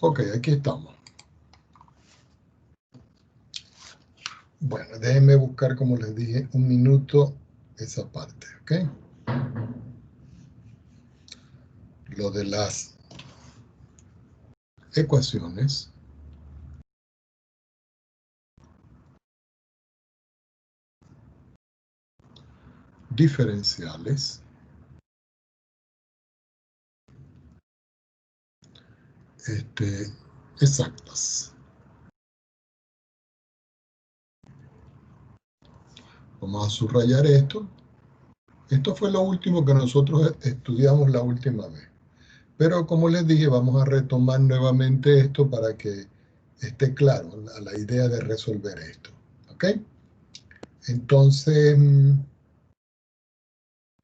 Ok, aquí estamos. Bueno, déjenme buscar, como les dije, un minuto esa parte, ¿ok? Lo de las ecuaciones diferenciales exactas. Vamos a subrayar esto. Esto fue lo último que nosotros estudiamos la última vez. Pero como les dije, vamos a retomar nuevamente esto para que esté claro la idea de resolver esto. ¿Ok? Entonces,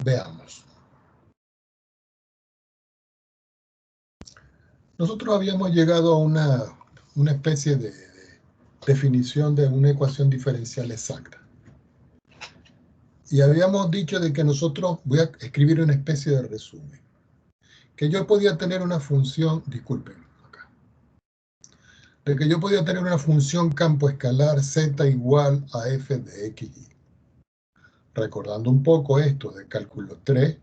veamos. Nosotros habíamos llegado a una especie de definición de una ecuación diferencial exacta. Y habíamos dicho de que nosotros, voy a escribir una especie de resumen, que yo podía tener una función, disculpen, acá, de que yo podía tener una función campo escalar z igual a f de x, y. Recordando un poco esto de cálculo 3,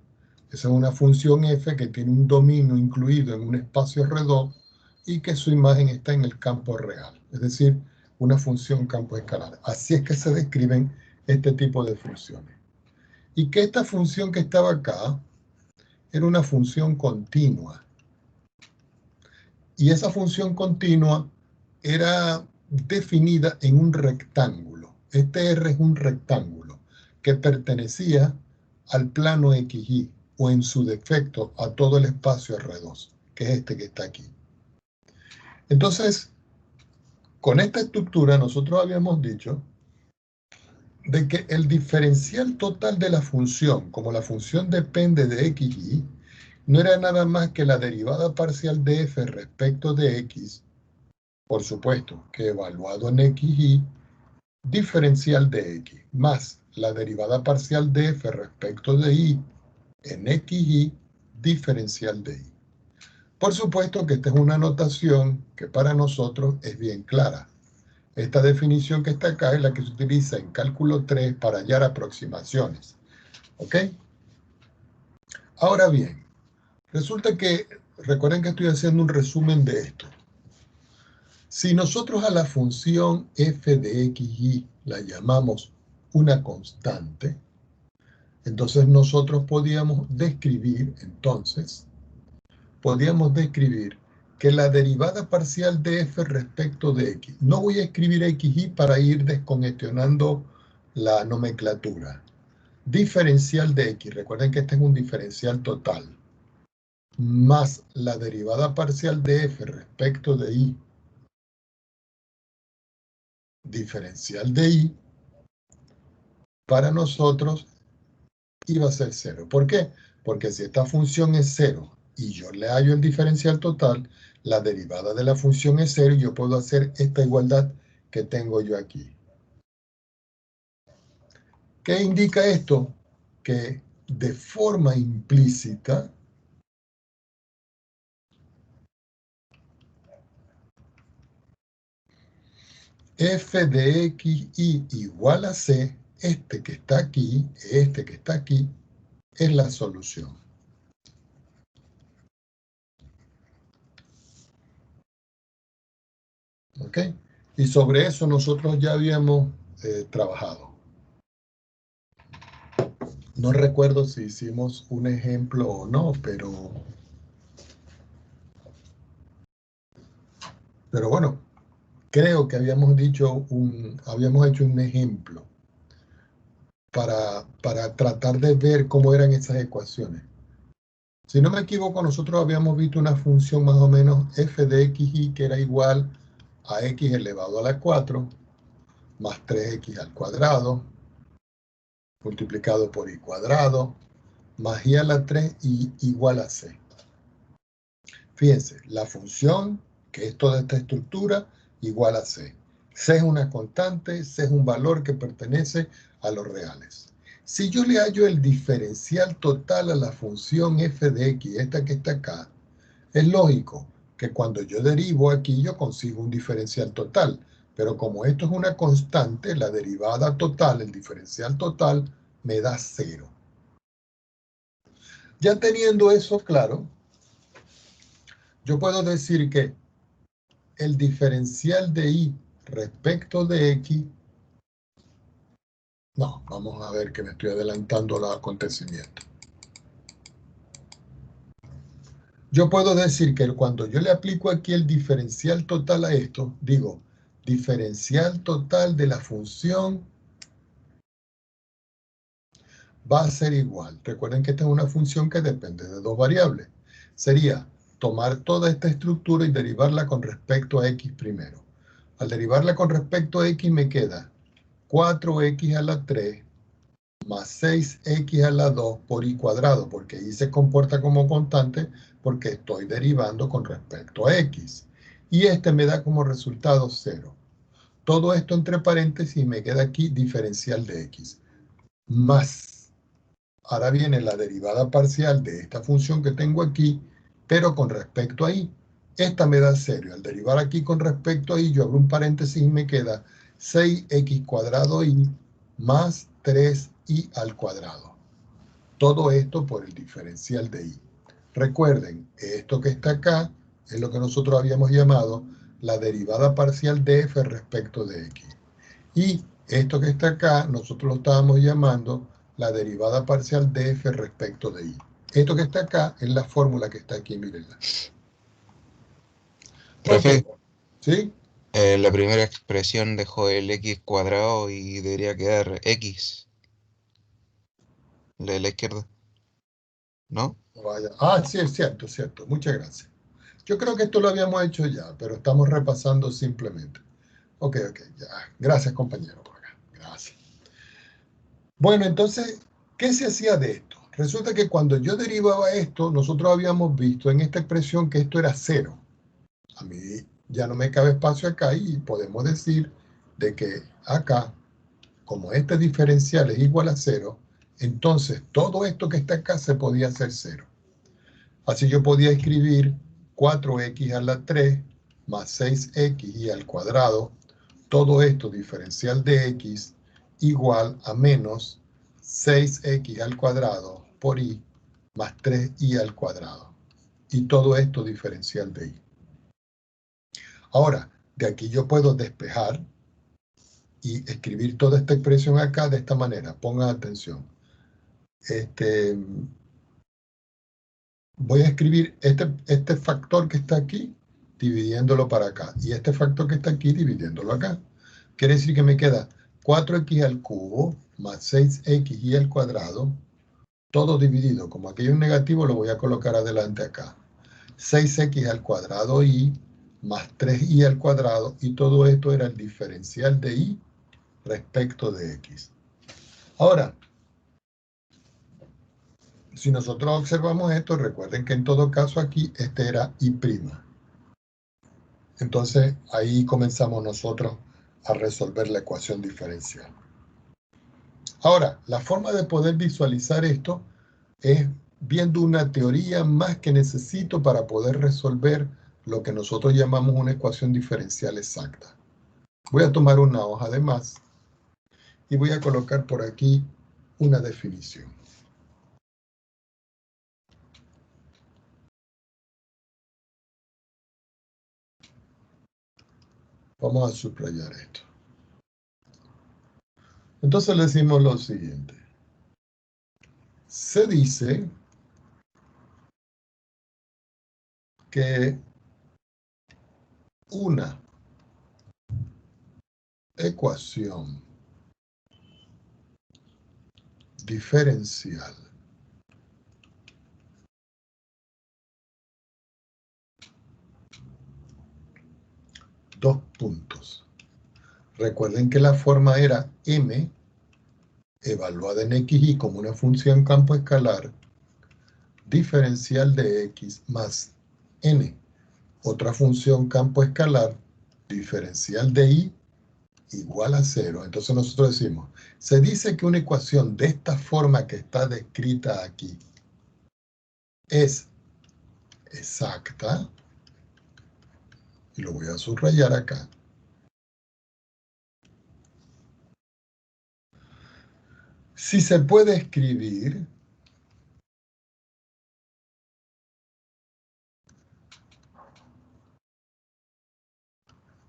esa es una función f que tiene un dominio incluido en un espacio redondo y que su imagen está en el campo real, es decir, una función campo escalar. Así es que se describen este tipo de funciones. Y que esta función que estaba acá era una función continua. Y esa función continua era definida en un rectángulo. Este R es un rectángulo que pertenecía al plano XY, o en su defecto a todo el espacio R2, que es este que está aquí. Entonces, con esta estructura nosotros habíamos dicho de que el diferencial total de la función, como la función depende de XY, no era nada más que la derivada parcial de f respecto de x, por supuesto que evaluado en XY, diferencial de x, más la derivada parcial de f respecto de y en XY, diferencial de y. Por supuesto que esta es una notación que para nosotros es bien clara. Esta definición que está acá es la que se utiliza en cálculo 3 para hallar aproximaciones. ¿Ok? Ahora bien, resulta que, recuerden que estoy haciendo un resumen de esto. Si nosotros a la función f de xy la llamamos una constante, entonces nosotros podíamos describir que la derivada parcial de f respecto de x, no voy a escribir xy para ir descongestionando la nomenclatura, diferencial de x, recuerden que este es un diferencial total, más la derivada parcial de f respecto de y, diferencial de y, para nosotros iba a ser 0. ¿Por qué? Porque si esta función es 0 y yo le hallo el diferencial total, la derivada de la función es 0 y yo puedo hacer esta igualdad que tengo yo aquí. ¿Qué indica esto? Que de forma implícita f de x y igual a c, este que está aquí, es la solución. ¿Ok? Y sobre eso nosotros ya habíamos trabajado. No recuerdo si hicimos un ejemplo o no, pero bueno, creo que habíamos hecho un ejemplo para tratar de ver cómo eran esas ecuaciones. Si no me equivoco, nosotros habíamos visto una función más o menos f de xy que era igual a x elevado a la 4 más 3x al cuadrado multiplicado por y cuadrado más y a la 3 y igual a c. Fíjense, la función, que es toda esta estructura, igual a c. C es una constante, c es un valor que pertenece a los reales. Si yo le hallo el diferencial total a la función f de x, esta que está acá, es lógico que cuando yo derivo aquí yo consigo un diferencial total. Pero como esto es una constante, la derivada total, el diferencial total, me da 0. Ya teniendo eso claro, yo puedo decir que el diferencial de y respecto de x, no, vamos a ver que me estoy adelantando los acontecimientos. Yo puedo decir que cuando yo le aplico aquí el diferencial total a esto, digo, diferencial total de la función va a ser igual. Recuerden que esta es una función que depende de dos variables. Sería tomar toda esta estructura y derivarla con respecto a x primero. Al derivarla con respecto a x me queda 4x a la 3 más 6x a la 2 por y cuadrado, porque y se comporta como constante porque estoy derivando con respecto a x. Y este me da como resultado 0. Todo esto entre paréntesis me queda aquí diferencial de x. Más, ahora viene la derivada parcial de esta función que tengo aquí, pero con respecto a y. Esta me da 0. Al derivar aquí con respecto a y, yo abro un paréntesis y me queda 6x cuadrado y más 3y al cuadrado. Todo esto por el diferencial de y. Recuerden, esto que está acá es lo que nosotros habíamos llamado la derivada parcial de f respecto de x. Y esto que está acá, nosotros lo estábamos llamando la derivada parcial de f respecto de y. Esto que está acá es la fórmula que está aquí, mírenla. Profe, Ok, ¿sí? la primera expresión dejó el x cuadrado y debería quedar x, la de la izquierda, ¿no? Vaya. Ah, sí, es cierto, cierto. Muchas gracias. Yo creo que esto lo habíamos hecho ya, pero estamos repasando simplemente. Ok, ya. Gracias, compañero. Gracias. Bueno, entonces, ¿qué se hacía de esto? Resulta que cuando yo derivaba esto, nosotros habíamos visto en esta expresión que esto era 0. A mí ya no me cabe espacio acá y podemos decir de que acá, como este diferencial es igual a 0, entonces todo esto que está acá se podía hacer 0. Así yo podía escribir 4x a la 3 más 6x al cuadrado, todo esto diferencial de x igual a menos 6x al cuadrado por y más 3y al cuadrado. Y todo esto diferencial de y. Ahora, de aquí yo puedo despejar y escribir toda esta expresión acá de esta manera. Pongan atención. Voy a escribir este factor que está aquí, dividiéndolo para acá. Y este factor que está aquí, dividiéndolo acá. Quiere decir que me queda 4x al cubo más 6x al cuadrado, todo dividido. Como aquí hay un negativo, lo voy a colocar adelante acá. 6x al cuadrado y más 3y al cuadrado. Y todo esto era el diferencial de y respecto de x. Ahora, si nosotros observamos esto, recuerden que en todo caso aquí este era y'. Entonces ahí comenzamos nosotros a resolver la ecuación diferencial. Ahora, la forma de poder visualizar esto es viendo una teoría más que necesito para poder resolver lo que nosotros llamamos una ecuación diferencial exacta. Voy a tomar una hoja de más y voy a colocar por aquí una definición. Vamos a subrayar esto. Entonces le decimos lo siguiente. Se dice que una ecuación diferencial dos puntos. Recuerden que la forma era m evaluada en xy como una función campo escalar diferencial de x más n, otra función campo escalar diferencial de y igual a 0. Entonces nosotros decimos, se dice que una ecuación de esta forma que está descrita aquí es exacta y lo voy a subrayar acá. Si se puede escribir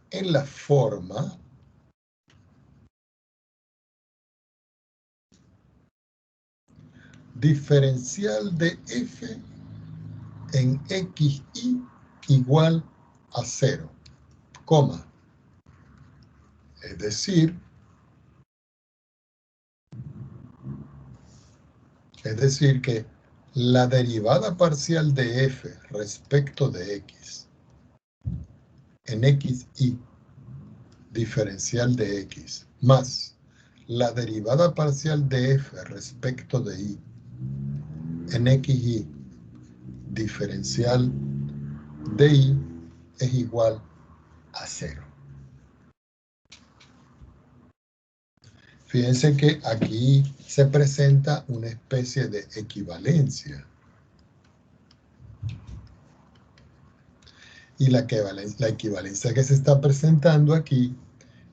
en la forma diferencial de f en xy igual a 0, coma. Es decir que la derivada parcial de f respecto de x en xy diferencial de x más la derivada parcial de f respecto de y en xy diferencial de y es igual a 0. Fíjense que aquí se presenta una especie de equivalencia. Y la equivalencia que se está presentando aquí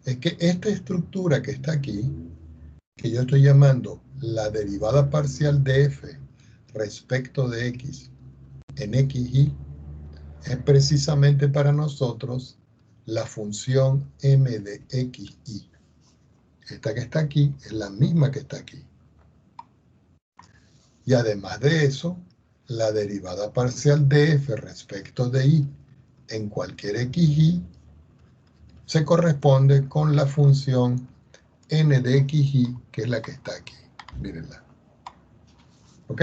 es que esta estructura que está aquí, que yo estoy llamando la derivada parcial de f respecto de x en xy, es precisamente para nosotros la función m de xy. Esta que está aquí es la misma que está aquí. Y además de eso, la derivada parcial de f respecto de y en cualquier xy se corresponde con la función n de xy, que es la que está aquí. Mírenla. ¿Ok?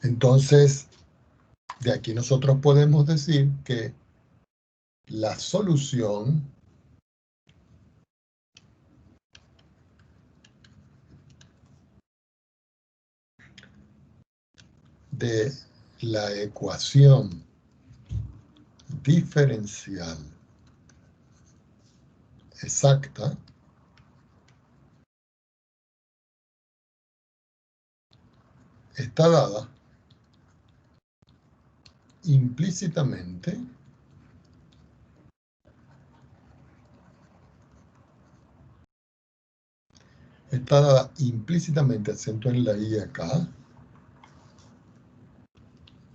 Entonces, de aquí nosotros podemos decir que la solución de la ecuación diferencial exacta está dada implícitamente acento en la i acá,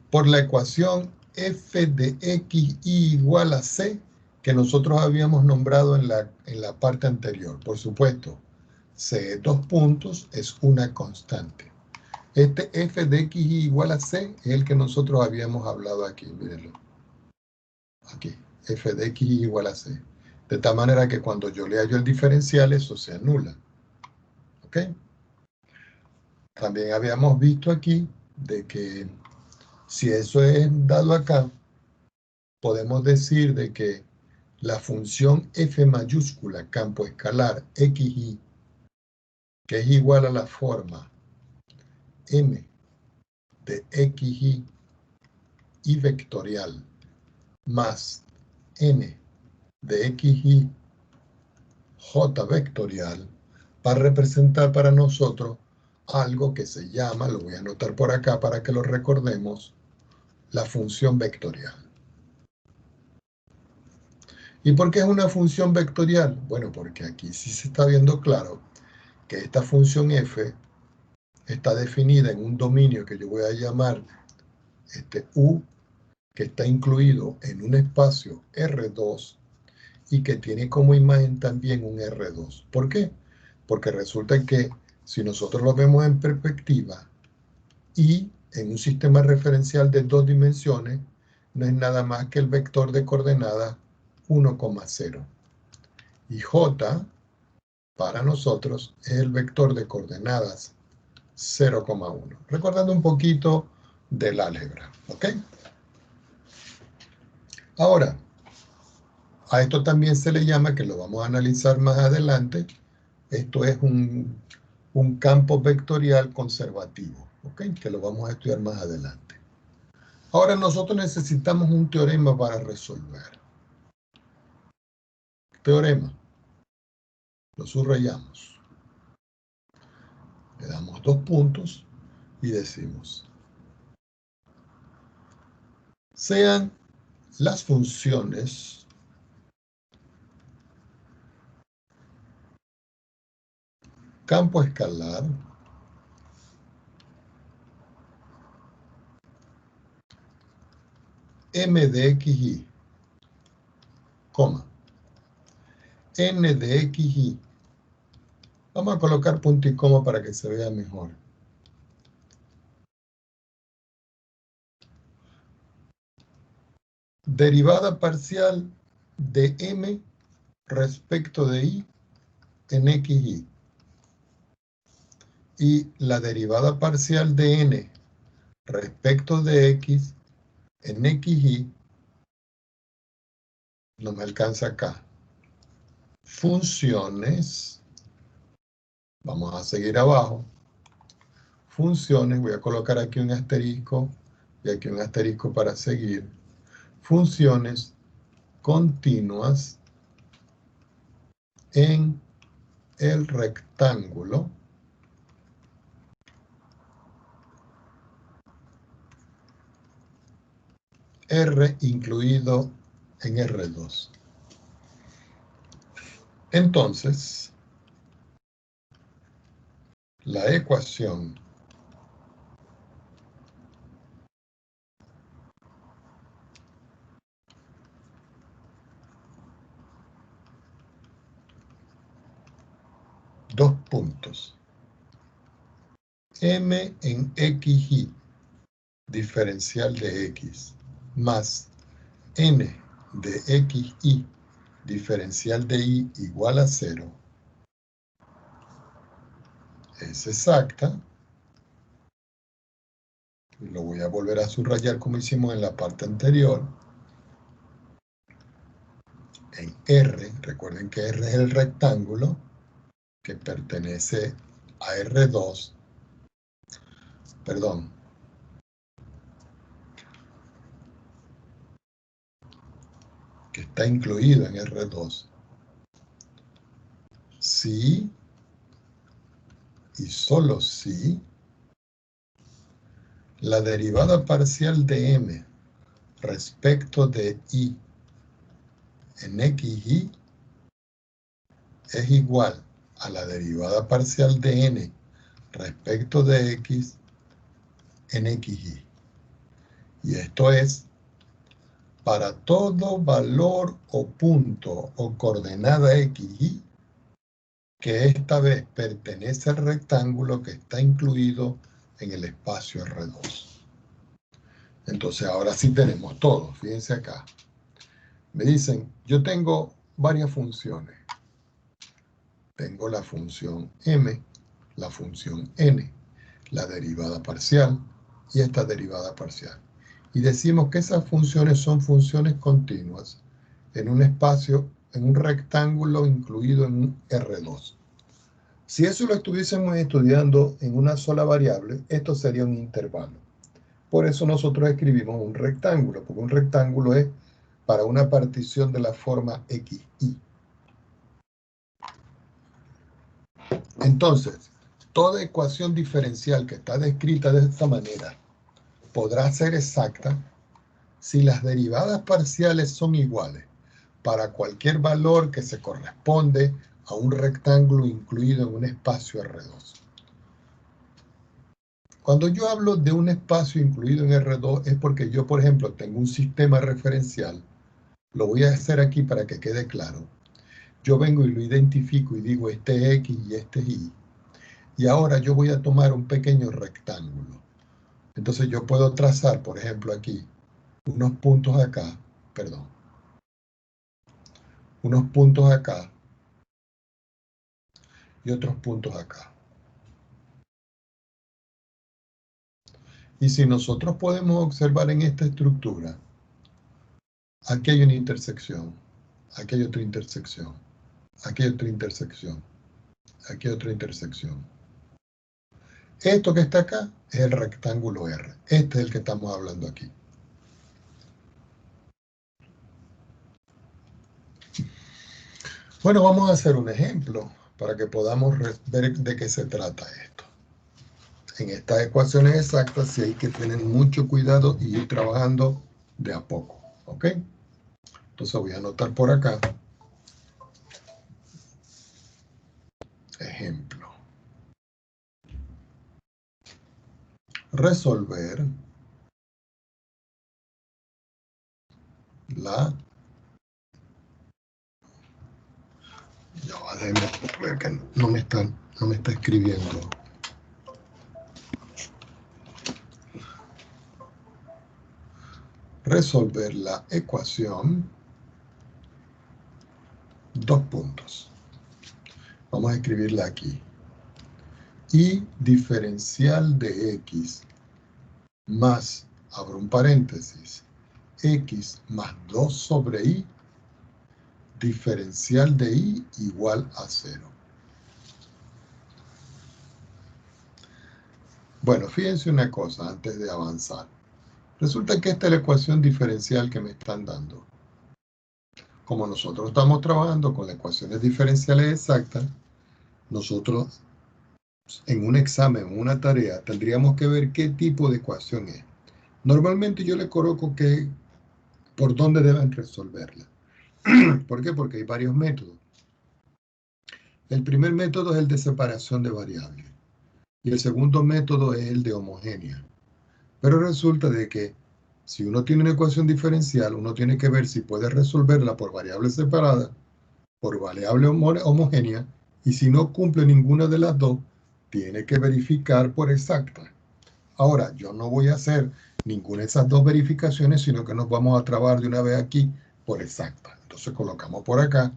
por la ecuación f de xy igual a c que nosotros habíamos nombrado en la parte anterior. Por supuesto, c dos puntos es una constante. Este f de xy igual a c es el que nosotros habíamos hablado aquí, mírenlo. Aquí, f de xy igual a c. De tal manera que cuando yo le hallo el diferencial, eso se anula. ¿Ok? También habíamos visto aquí de que si eso es dado acá, podemos decir de que la función f mayúscula campo escalar xy, que es igual a la forma m de xy y vectorial más n de xy j vectorial, va a representar para nosotros algo que se llama, lo voy a anotar por acá para que lo recordemos, la función vectorial. ¿Y por qué es una función vectorial? Bueno, porque aquí sí se está viendo claro que esta función f está definida en un dominio que yo voy a llamar U, que está incluido en un espacio R2 y que tiene como imagen también un R2. ¿Por qué? Porque resulta que si nosotros lo vemos en perspectiva y en un sistema referencial de 2 dimensiones, no es nada más que el vector de coordenadas 1,0. Y J, para nosotros, es el vector de coordenadas 0,1. Recordando un poquito del álgebra, ¿ok? Ahora, a esto también se le llama, que lo vamos a analizar más adelante, esto es un campo vectorial conservativo, ¿ok? Que lo vamos a estudiar más adelante. Ahora nosotros necesitamos un teorema para resolver. Teorema. Lo subrayamos. Le damos 2 puntos y decimos: sean las funciones campo escalar m de xy, coma, n de xy. Vamos a colocar punto y coma para que se vea mejor. Derivada parcial de m respecto de y en xy. Y la derivada parcial de n respecto de x en xy, no me alcanza acá. Funciones, vamos a seguir abajo. Funciones, voy a colocar aquí un asterisco y aquí un asterisco para seguir. Funciones continuas en el rectángulo R incluido en R2. Entonces, la ecuación dos puntos m en xy diferencial de x más n de xy diferencial de y igual a 0 es exacta. Lo voy a volver a subrayar como hicimos en la parte anterior. En R, recuerden que R es el rectángulo que pertenece a R2, perdón, que está incluido en R2. Si y solo si la derivada parcial de m respecto de y en xy es igual a la derivada parcial de n respecto de x en xy. Y esto es para todo valor o punto o coordenada xy que esta vez pertenece al rectángulo que está incluido en el espacio R2. Entonces ahora sí tenemos todo. Fíjense acá. Me dicen, yo tengo varias funciones. Tengo la función m, la función n, la derivada parcial y esta derivada parcial. Y decimos que esas funciones son funciones continuas en un espacio, en un rectángulo incluido en un R2. Si eso lo estuviésemos estudiando en una sola variable, esto sería un intervalo. Por eso nosotros escribimos un rectángulo, porque un rectángulo es para una partición de la forma xy. Entonces, toda ecuación diferencial que está descrita de esta manera podrá ser exacta si las derivadas parciales son iguales para cualquier valor que se corresponde a un rectángulo incluido en un espacio R2. Cuando yo hablo de un espacio incluido en R2 es porque yo, por ejemplo, tengo un sistema referencial. Lo voy a hacer aquí para que quede claro. Yo vengo y lo identifico y digo este es X y este es Y. Y ahora yo voy a tomar un pequeño rectángulo. Entonces yo puedo trazar, por ejemplo, aquí, unos puntos acá, perdón, unos puntos acá y otros puntos acá. Y si nosotros podemos observar en esta estructura, aquí hay una intersección, aquí hay otra intersección, aquí hay otra intersección, aquí hay otra intersección. Esto que está acá es el rectángulo R. Este es el que estamos hablando aquí. Bueno, vamos a hacer un ejemplo para que podamos ver de qué se trata esto. En estas ecuaciones exactas sí hay que tener mucho cuidado y ir trabajando de a poco, ¿ok? Entonces voy a anotar por acá. Ejemplo. Resolver la... Ya va, déjame ver que no me está escribiendo. Resolver la ecuación, dos puntos. Vamos a escribirla aquí. Y diferencial de x más, abro un paréntesis, x más 2 sobre y, diferencial de y igual a 0. Bueno, fíjense una cosa antes de avanzar. Resulta que esta es la ecuación diferencial que me están dando. Como nosotros estamos trabajando con las ecuaciones diferenciales exactas, nosotros en un examen, en una tarea, tendríamos que ver qué tipo de ecuación es. Normalmente yo le coloco que por dónde deben resolverla. ¿Por qué? Porque hay varios métodos. El primer método es el de separación de variables y el segundo método es el de homogénea. Pero resulta de que si uno tiene una ecuación diferencial, uno tiene que ver si puede resolverla por variables separadas, por variable homogénea, y si no cumple ninguna de las dos, tiene que verificar por exacta. Ahora, yo no voy a hacer ninguna de esas dos verificaciones, sino que nos vamos a trabar de una vez aquí por exacta. Entonces colocamos por acá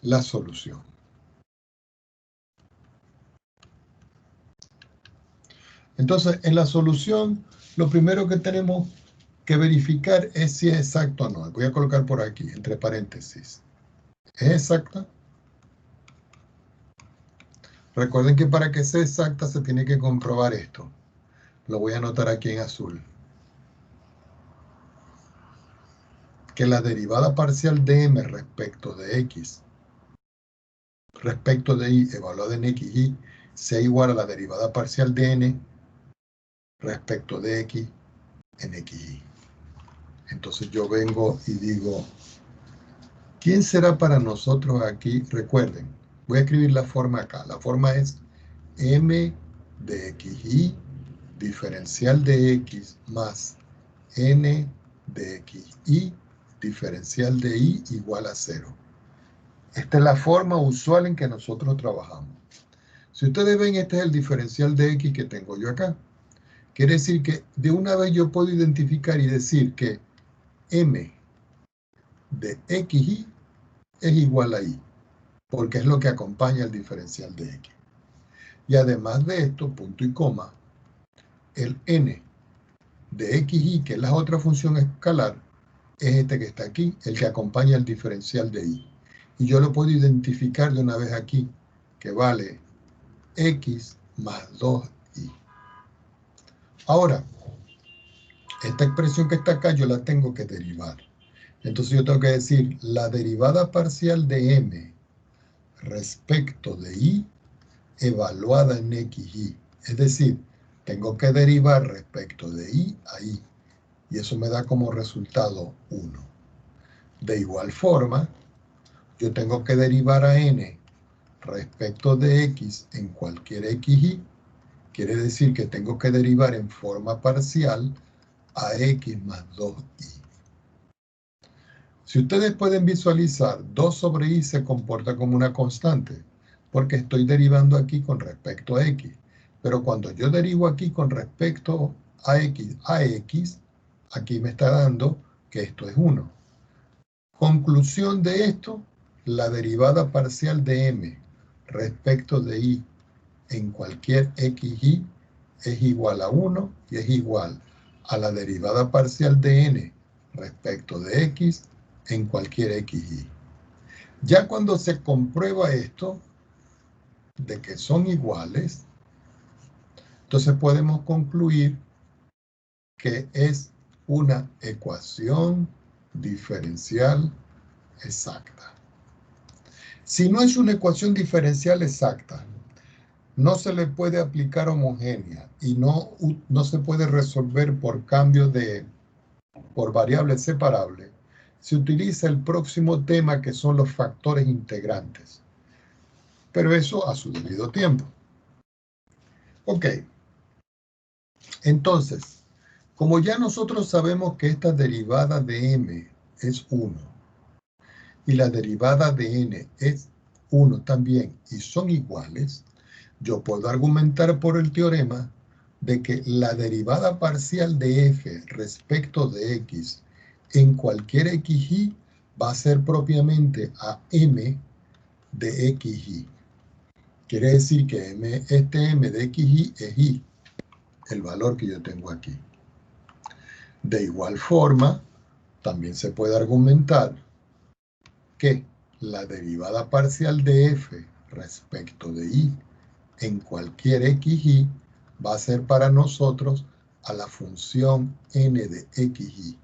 la solución. Entonces, en la solución, lo primero que tenemos que verificar es si es exacto o no. Voy a colocar por aquí, entre paréntesis. ¿Es exacta? Recuerden que para que sea exacta se tiene que comprobar esto. Lo voy a anotar aquí en azul. Que la derivada parcial de m respecto de x, respecto de y, evaluada en x y, sea igual a la derivada parcial de n respecto de x en xy. Entonces yo vengo y digo, ¿quién será para nosotros aquí? Recuerden, voy a escribir la forma acá. La forma es m de xy diferencial de x más n de xy diferencial de y igual a 0. Esta es la forma usual en que nosotros trabajamos. Si ustedes ven, este es el diferencial de x que tengo yo acá. Quiere decir que de una vez yo puedo identificar y decir que m de xy es igual a y, porque es lo que acompaña el diferencial de x. Y además de esto, punto y coma, el n de xy, que es la otra función escalar, es este que está aquí, el que acompaña el diferencial de y. Y yo lo puedo identificar de una vez aquí, que vale x más 2y. Ahora, esta expresión que está acá yo la tengo que derivar. Entonces yo tengo que decir la derivada parcial de m respecto de y evaluada en xy. Es decir, tengo que derivar respecto de y a y. Y eso me da como resultado 1. De igual forma, yo tengo que derivar a n respecto de x en cualquier xy. Quiere decir que tengo que derivar en forma parcial a x más 2y. Si ustedes pueden visualizar, 2 sobre y se comporta como una constante, porque estoy derivando aquí con respecto a x. Pero cuando yo derivo aquí con respecto a x, aquí me está dando que esto es 1. Conclusión de esto, la derivada parcial de m respecto de y en cualquier xy es igual a 1 y es igual a la derivada parcial de n respecto de x en cualquier xy. Ya cuando se comprueba esto, de que son iguales, entonces podemos concluir que es una ecuación diferencial exacta. Si no es una ecuación diferencial exacta, no se le puede aplicar homogénea y no se puede resolver por cambio de por variable separable, se utiliza el próximo tema que son los factores integrantes. Pero eso a su debido tiempo. Ok. Entonces, como ya nosotros sabemos que esta derivada de m es 1 y la derivada de n es 1 también y son iguales, yo puedo argumentar por el teorema de que la derivada parcial de f respecto de x en cualquier xy va a ser propiamente a m de xy. Quiere decir que este m de xy es y, el valor que yo tengo aquí. De igual forma, también se puede argumentar que la derivada parcial de f respecto de y en cualquier xy va a ser para nosotros a la función n de xy.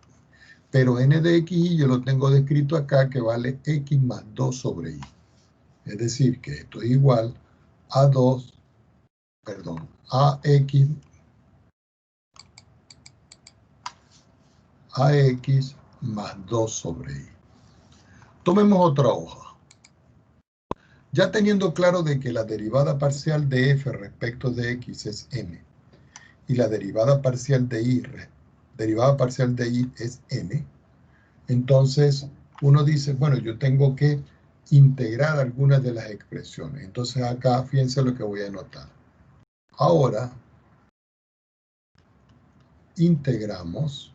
Pero n de xy yo lo tengo descrito acá que vale x más 2 sobre y. Es decir, que esto es igual a x más 2 sobre y. Tomemos otra hoja. Ya teniendo claro de que la derivada parcial de f respecto de x es m y la derivada parcial de y es n, entonces uno dice, bueno, yo tengo que integrar algunas de las expresiones. Entonces acá, fíjense lo que voy a anotar. Ahora, integramos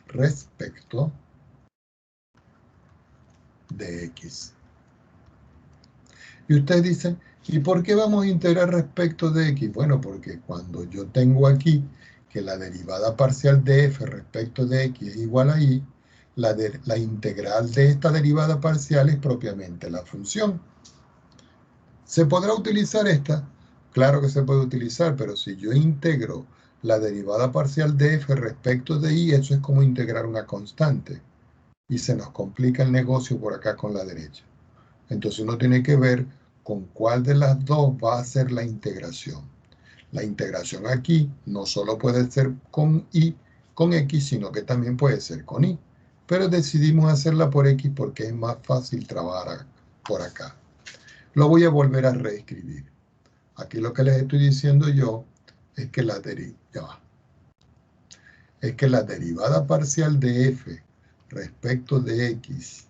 respecto de x. Y ustedes dicen, ¿y por qué vamos a integrar respecto de x? Bueno, porque cuando yo tengo aquí que la derivada parcial de f respecto de x es igual a y, la integral de esta derivada parcial es propiamente la función. ¿Se podrá utilizar esta? Claro que se puede utilizar, pero si yo integro la derivada parcial de f respecto de y, eso es como integrar una constante. Y se nos complica el negocio por acá con la derecha. Entonces uno tiene que ver con cuál de las dos va a ser la integración. La integración aquí no solo puede ser con y, con x, sino que también puede ser con y. Pero decidimos hacerla por x porque es más fácil trabajar por acá. Lo voy a volver a reescribir. Aquí lo que les estoy diciendo yo es que la derivada parcial de f respecto de x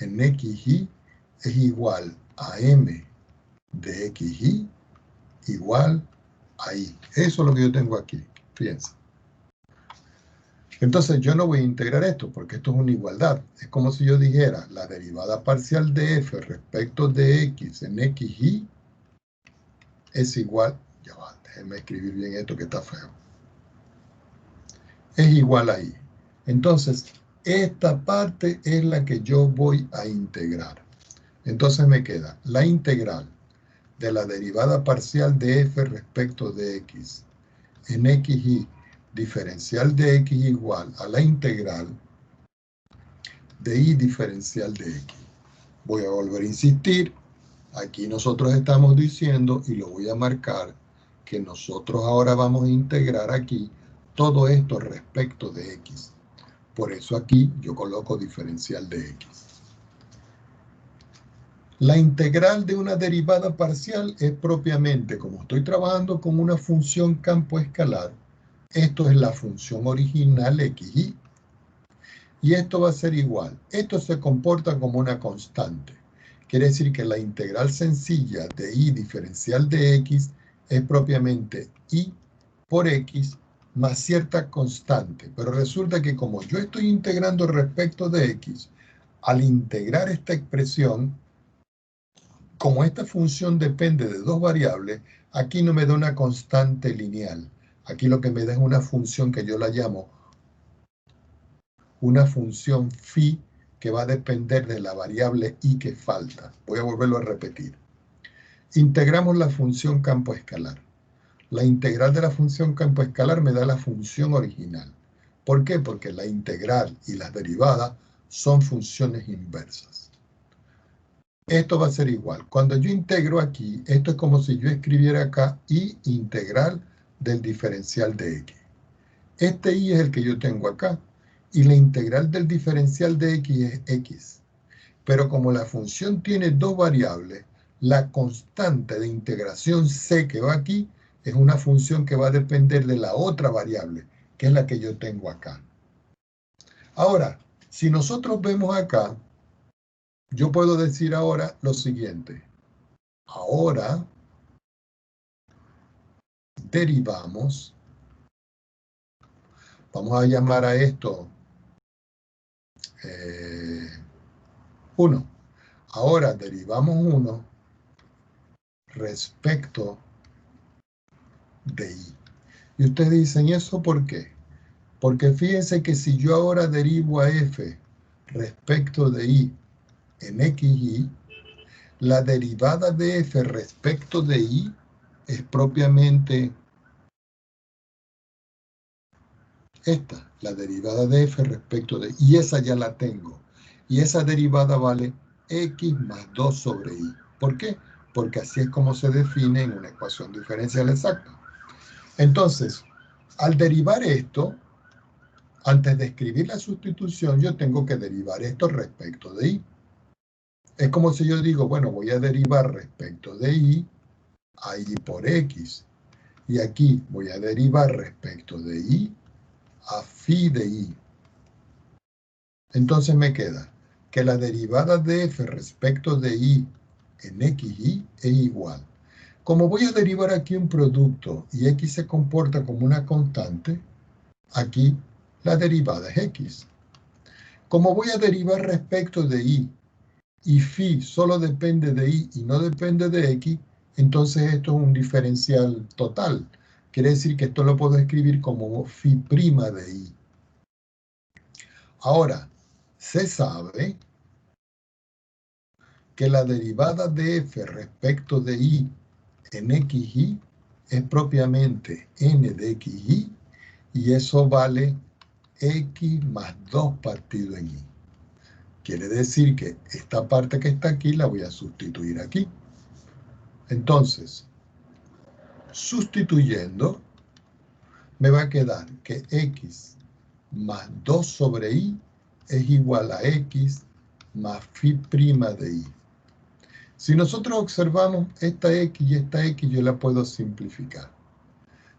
en xy es igual a m de xy igual a y. Eso es lo que yo tengo aquí. Fíjense. Entonces yo no voy a integrar esto porque esto es una igualdad. Es como si yo dijera la derivada parcial de f respecto de x en xy es igual, ya va, déjenme escribir bien esto que está feo. Es igual a y. Entonces, esta parte es la que yo voy a integrar. Entonces me queda la integral de la derivada parcial de f respecto de x en xy diferencial de x igual a la integral de y diferencial de x. Voy a volver a insistir. Aquí nosotros estamos diciendo, y lo voy a marcar, que nosotros ahora vamos a integrar aquí todo esto respecto de x. Por eso aquí yo coloco diferencial de x. La integral de una derivada parcial es propiamente, como estoy trabajando con una función campo escalar, esto es la función original xy. Y esto va a ser igual. Esto se comporta como una constante. Quiere decir que la integral sencilla de y diferencial de x es propiamente y por x más cierta constante. Pero resulta que como yo estoy integrando respecto de x, al integrar esta expresión, como esta función depende de dos variables, aquí no me da una constante lineal. Aquí lo que me da es una función que yo la llamo una función phi que va a depender de la variable y que falta. Voy a volverlo a repetir. Integramos la función campo escalar. La integral de la función campo escalar me da la función original. ¿Por qué? Porque la integral y las derivadas son funciones inversas. Esto va a ser igual. Cuando yo integro aquí, esto es como si yo escribiera acá y integral del diferencial de x. Este y es el que yo tengo acá, y la integral del diferencial de x es x. Pero como la función tiene dos variables, la constante de integración c que va aquí es una función que va a depender de la otra variable, que es la que yo tengo acá. Ahora, si nosotros vemos acá, yo puedo decir ahora lo siguiente. Ahora derivamos, vamos a llamar a esto 1. Ahora derivamos 1 respecto de y. Y ustedes dicen, ¿y eso por qué? Porque fíjense que si yo ahora derivo a f respecto de y en xy, la derivada de f respecto de y es propiamente esta, la derivada de f respecto de y. Y esa ya la tengo. Y esa derivada vale x más 2 sobre y. ¿Por qué? Porque así es como se define en una ecuación diferencial exacta. Entonces, al derivar esto, antes de escribir la sustitución, yo tengo que derivar esto respecto de y. Es como si yo digo, bueno, voy a derivar respecto de y a y por x. Y aquí voy a derivar respecto de y a phi de y. Entonces me queda que la derivada de f respecto de y en xy es igual. Como voy a derivar aquí un producto y x se comporta como una constante, aquí la derivada es x. Como voy a derivar respecto de y phi solo depende de y y no depende de x, entonces esto es un diferencial total. Quiere decir que esto lo puedo escribir como phi prima de y. Ahora, se sabe que la derivada de f respecto de y en xy es propiamente n de xy, y eso vale x más 2 partido en y. Quiere decir que esta parte que está aquí la voy a sustituir aquí. Entonces, sustituyendo, me va a quedar que x más 2 sobre y es igual a x más phi prima de y. Si nosotros observamos esta x y esta x, yo la puedo simplificar.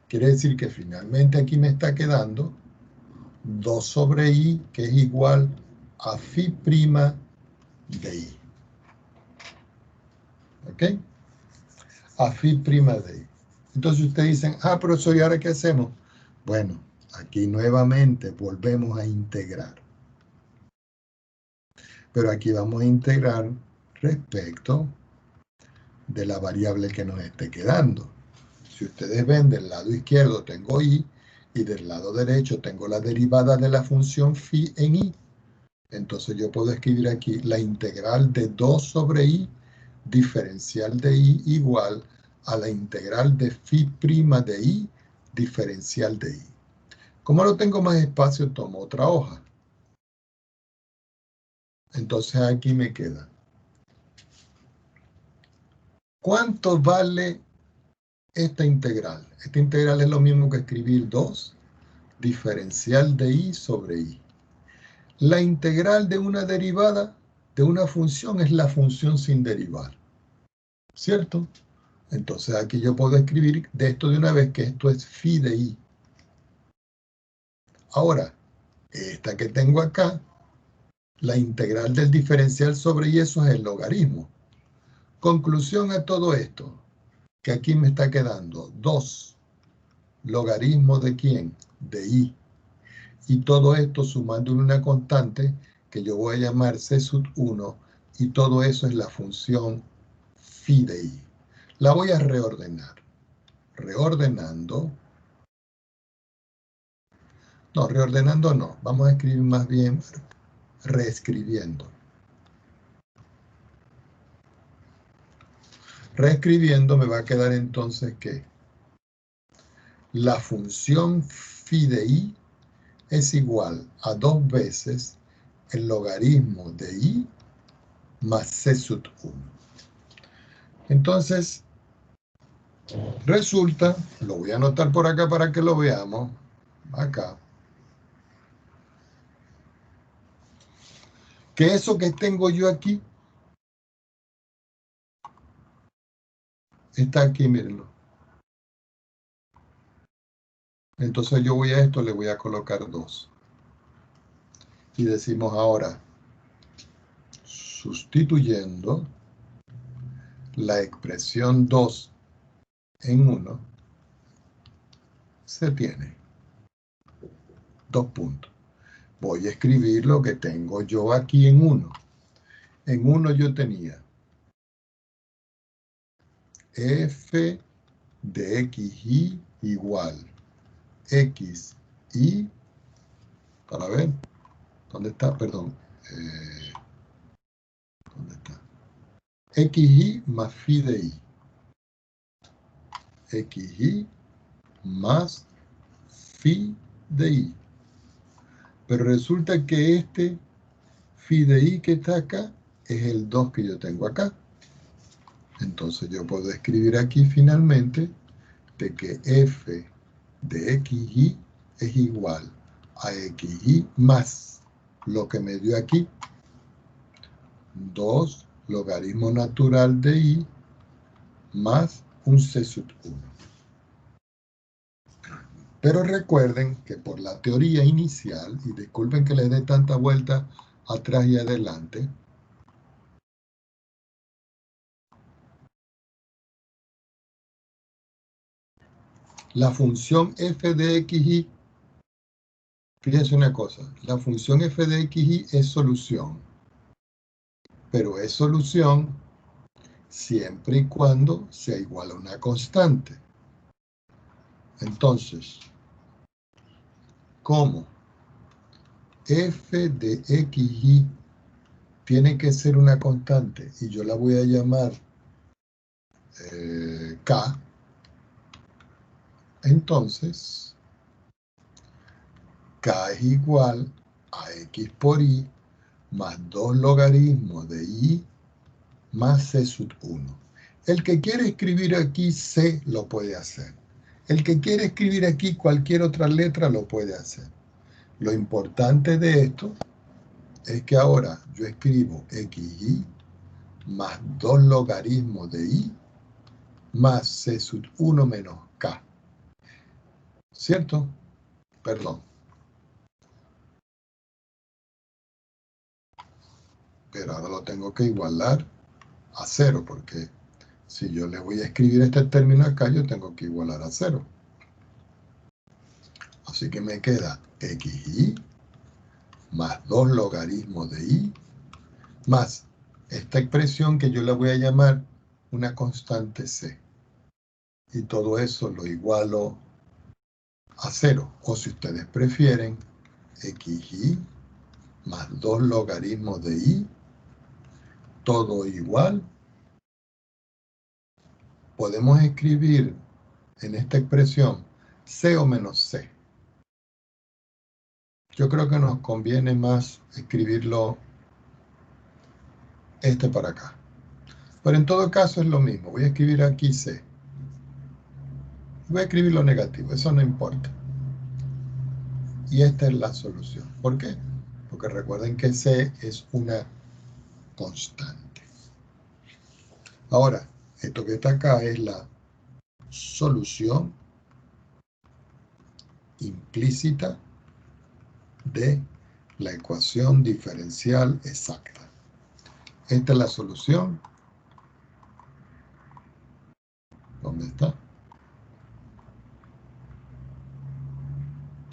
Quiere decir que finalmente aquí me está quedando 2 sobre y, que es igual a phi prima de y. ¿Ok? A phi prima de y. Entonces ustedes dicen, profesor, ¿y ahora qué hacemos? Bueno, aquí nuevamente volvemos a integrar. Pero aquí vamos a integrar respecto de la variable que nos esté quedando. Si ustedes ven, del lado izquierdo tengo y del lado derecho tengo la derivada de la función phi en y. Entonces yo puedo escribir aquí la integral de 2 sobre y diferencial de y igual a la integral de phi prima de y diferencial de y. Como no tengo más espacio, tomo otra hoja. Entonces aquí me queda. ¿Cuánto vale esta integral? Esta integral es lo mismo que escribir 2 diferencial de y sobre y. La integral de una derivada de una función es la función sin derivar. ¿Cierto? Entonces aquí yo puedo escribir de esto de una vez que esto es phi de y. Ahora, esta que tengo acá, la integral del diferencial sobre y, eso es el logaritmo. Conclusión a todo esto, que aquí me está quedando 2 logaritmo de ¿quién? De y. Y todo esto sumándole una constante que yo voy a llamar c sub 1, y todo eso es la función phi de y. La voy a reordenar. Reordenando. No, reordenando no. Vamos a escribir más bien reescribiendo. Reescribiendo me va a quedar entonces que la función phi de y es igual a 2 veces el logaritmo de y más c sub 1. Entonces, Resulta, lo voy a anotar por acá para que lo veamos, acá, que eso que tengo yo aquí, está aquí, mírenlo. Entonces yo voy a esto, le voy a colocar 2. Y decimos ahora, sustituyendo la expresión 2 en 1, se tiene 2 puntos. Voy a escribir lo que tengo yo aquí en 1. En 1 yo tenía f de xy igual xy, para ver, ¿dónde está? Perdón. ¿Dónde está? xy más phi de y. xy más phi de y. Pero resulta que este phi de y que está acá es el 2 que yo tengo acá. Entonces yo puedo escribir aquí finalmente de que f de xy es igual a xy más lo que me dio aquí, 2 logaritmo natural de y más un c sub 1. Pero recuerden que por la teoría inicial, y disculpen que les dé tanta vuelta atrás y adelante, la función f de xy, fíjense una cosa, la función f de xy es solución, pero es solución siempre y cuando sea igual a una constante. Entonces, ¿cómo? F de xy tiene que ser una constante y yo la voy a llamar K. Entonces, K es igual a x por y más 2 logaritmos de y más c sub 1. El que quiere escribir aquí C lo puede hacer. El que quiere escribir aquí cualquier otra letra lo puede hacer. Lo importante de esto es que ahora yo escribo xy más 2 logaritmos de y más c sub 1 menos k. ¿Cierto? Perdón. Pero ahora lo tengo que igualar a 0, porque si yo le voy a escribir este término acá, yo tengo que igualar a 0. Así que me queda xy más 2 logaritmos de y más esta expresión que yo le voy a llamar una constante c. Y todo eso lo igualo a 0. O si ustedes prefieren, xy más 2 logaritmos de y, todo igual. Podemos escribir en esta expresión c o menos c. Yo creo que nos conviene más escribirlo para acá. Pero en todo caso es lo mismo. Voy a escribir aquí c. Voy a escribir lo negativo, eso no importa. Y esta es la solución. ¿Por qué? Porque recuerden que c es una constante. Ahora, esto que está acá es la solución implícita de la ecuación diferencial exacta. Esta es la solución. ¿Dónde está?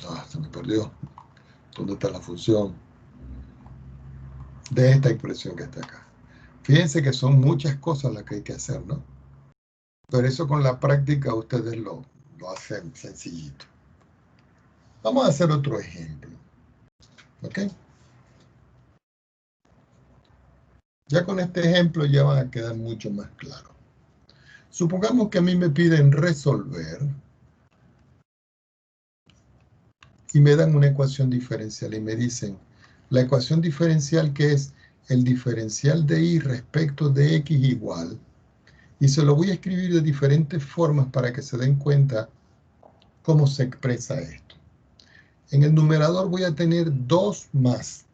Ah, se me perdió. ¿Dónde está la función de esta expresión que está acá? Fíjense que son muchas cosas las que hay que hacer, ¿no? Pero eso con la práctica ustedes lo hacen sencillito. Vamos a hacer otro ejemplo. ¿Ok? Ya con este ejemplo ya van a quedar mucho más claros. Supongamos que a mí me piden resolver y me dan una ecuación diferencial y me dicen, la ecuación diferencial que es el diferencial de y respecto de x igual, Y se lo voy a escribir de diferentes formas para que se den cuenta cómo se expresa esto. En el numerador voy a tener 2 más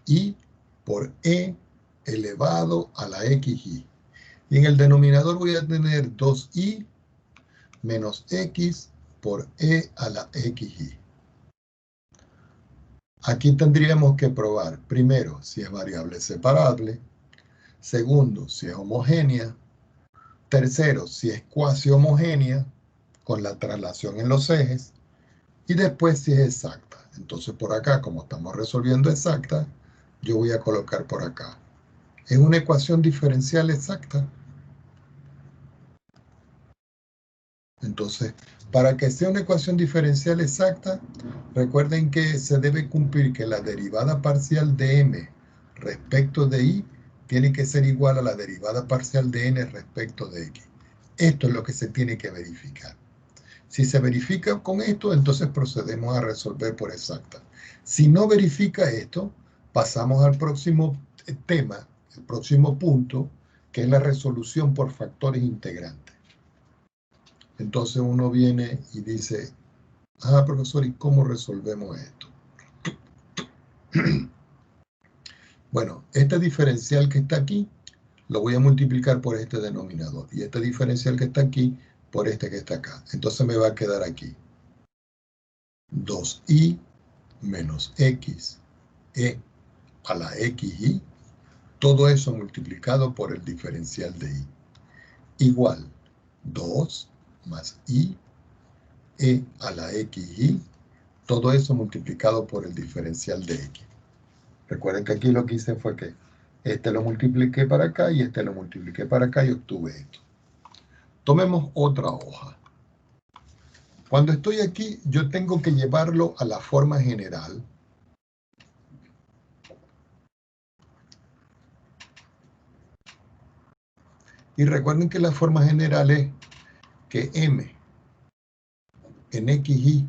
i por e elevado a la xy. Y en el denominador voy a tener 2i menos x por e a la xy. Aquí tendríamos que probar, primero, si es variable separable, segundo, si es homogénea, tercero, si es cuasi homogénea, con la traslación en los ejes, y después si es exacta. Entonces por acá, como estamos resolviendo exacta, yo voy a colocar por acá. Es una ecuación diferencial exacta. Entonces, para que sea una ecuación diferencial exacta, recuerden que se debe cumplir que la derivada parcial de m respecto de y tiene que ser igual a la derivada parcial de n respecto de x. Esto es lo que se tiene que verificar. Si se verifica con esto, entonces procedemos a resolver por exacta. Si no verifica esto, pasamos al próximo tema, el próximo punto, que es la resolución por factores integrantes. Entonces uno viene y dice, profesor, ¿y cómo resolvemos esto? Bueno, este diferencial que está aquí, lo voy a multiplicar por este denominador. Y este diferencial que está aquí, por este que está acá. Entonces me va a quedar aquí 2i menos x e a la xy. Todo eso multiplicado por el diferencial de i. Igual 2 más i e a la xy. Todo eso multiplicado por el diferencial de x. Recuerden que aquí lo que hice fue que este lo multipliqué para acá y este lo multipliqué para acá y obtuve esto. Tomemos otra hoja. Cuando estoy aquí, yo tengo que llevarlo a la forma general. Y recuerden que la forma general es que m en xy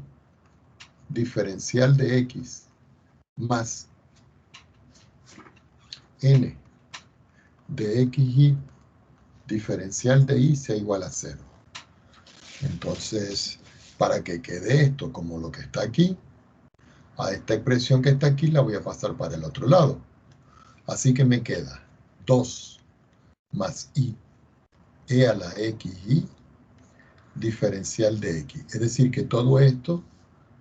diferencial de x más n de xy diferencial de y sea igual a 0. Entonces, para que quede esto como lo que está aquí, a esta expresión que está aquí la voy a pasar para el otro lado. Así que me queda 2 más i e a la xy diferencial de x. Es decir, que todo esto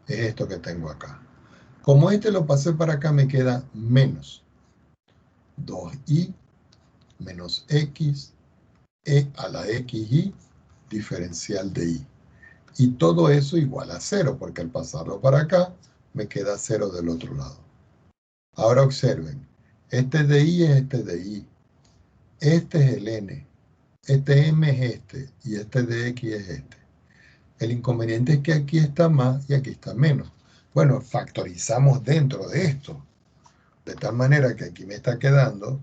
es esto que tengo acá. Como este lo pasé para acá, me queda menos 2i menos x e a la xy diferencial de y. Y todo eso igual a 0, porque al pasarlo para acá, me queda 0 del otro lado. Ahora observen, este de y es este de y, este es el n, este m es este, y este de x es este. El inconveniente es que aquí está más y aquí está menos. Bueno, factorizamos dentro de esto, de tal manera que aquí me está quedando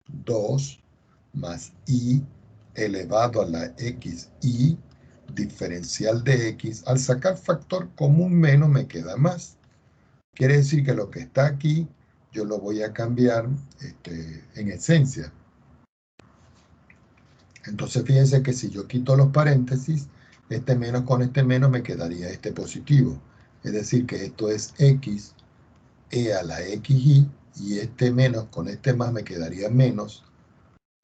2 más i elevado a la xy diferencial de x. Al sacar factor común menos me queda más. Quiere decir que lo que está aquí yo lo voy a cambiar en esencia. Entonces fíjense que si yo quito los paréntesis, este menos con este menos me quedaría este positivo. Es decir que esto es x e a la xy y este menos con este más me quedaría menos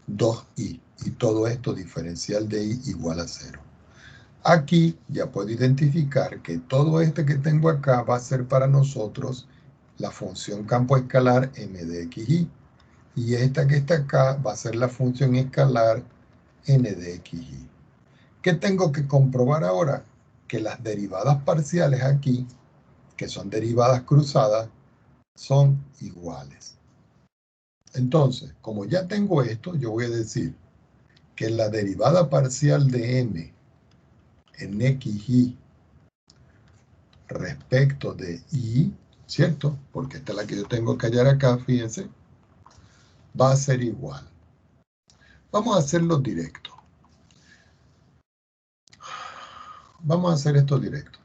2i. Y todo esto diferencial de y igual a 0. Aquí ya puedo identificar que todo este que tengo acá va a ser para nosotros la función campo escalar m de xy. Y esta que está acá va a ser la función escalar n de xy. ¿Qué tengo que comprobar ahora? Que las derivadas parciales aquí, que son derivadas cruzadas, son iguales. Entonces, como ya tengo esto, yo voy a decir que la derivada parcial de m en xy respecto de y, ¿cierto? Porque esta es la que yo tengo que hallar acá, fíjense, va a ser igual. Vamos a hacerlo directo. Vamos a hacer esto directo.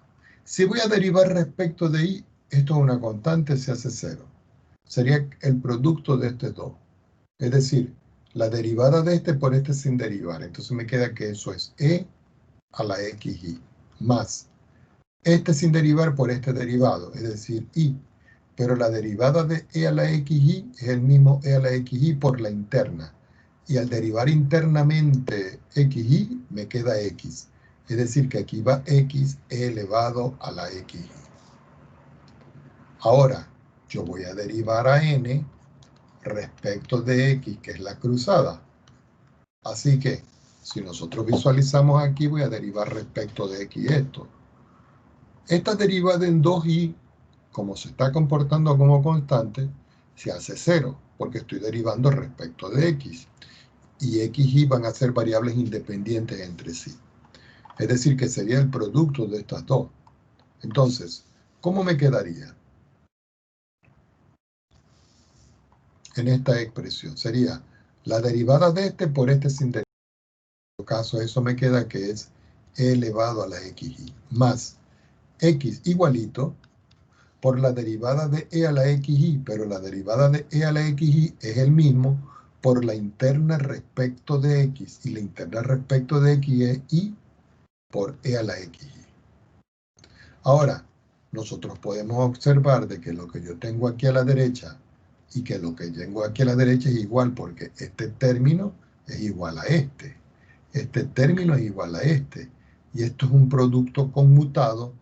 Si voy a derivar respecto de y, esto es una constante, se hace 0. Sería el producto de estos dos. Es decir, la derivada de este por este sin derivar. Entonces me queda que eso es e a la xy más este sin derivar por este derivado, es decir, y. Pero la derivada de e a la xy es el mismo e a la xy por la interna. Y al derivar internamente xy, me queda x. Es decir, que aquí va x elevado a la xy. Ahora, yo voy a derivar a n respecto de x, que es la cruzada. Así que, si nosotros visualizamos aquí, voy a derivar respecto de x esto. Esta derivada en 2y, como se está comportando como constante, se hace 0, porque estoy derivando respecto de x. Y x y van a ser variables independientes entre sí. Es decir, que sería el producto de estas dos. Entonces, ¿cómo me quedaría en esta expresión? Sería la derivada de este por este sin derivar. En este caso, eso me queda que es e elevado a la xy más x igualito por la derivada de e a la xy, pero la derivada de e a la xy es el mismo por la interna respecto de x, y la interna respecto de x es y por e a la xy. Ahora, nosotros podemos observar de que lo que yo tengo aquí a la derecha y que lo que tengo aquí a la derecha es igual, porque este término es igual a este. Este término es igual a este. Y esto es un producto conmutado.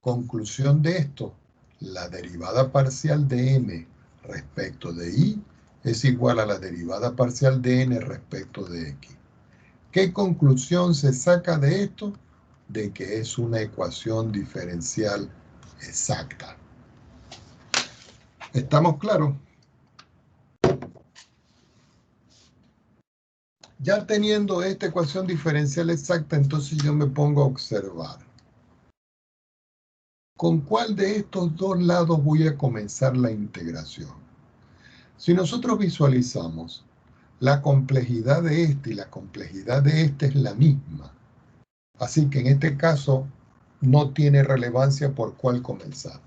Conclusión de esto, la derivada parcial de m respecto de y es igual a la derivada parcial de n respecto de x. ¿Qué conclusión se saca de esto? De que es una ecuación diferencial exacta. ¿Estamos claros? Ya teniendo esta ecuación diferencial exacta, entonces yo me pongo a observar. ¿Con cuál de estos dos lados voy a comenzar la integración? Si nosotros visualizamos, la complejidad de este y la complejidad de este es la misma. Así que en este caso no tiene relevancia por cuál comenzar.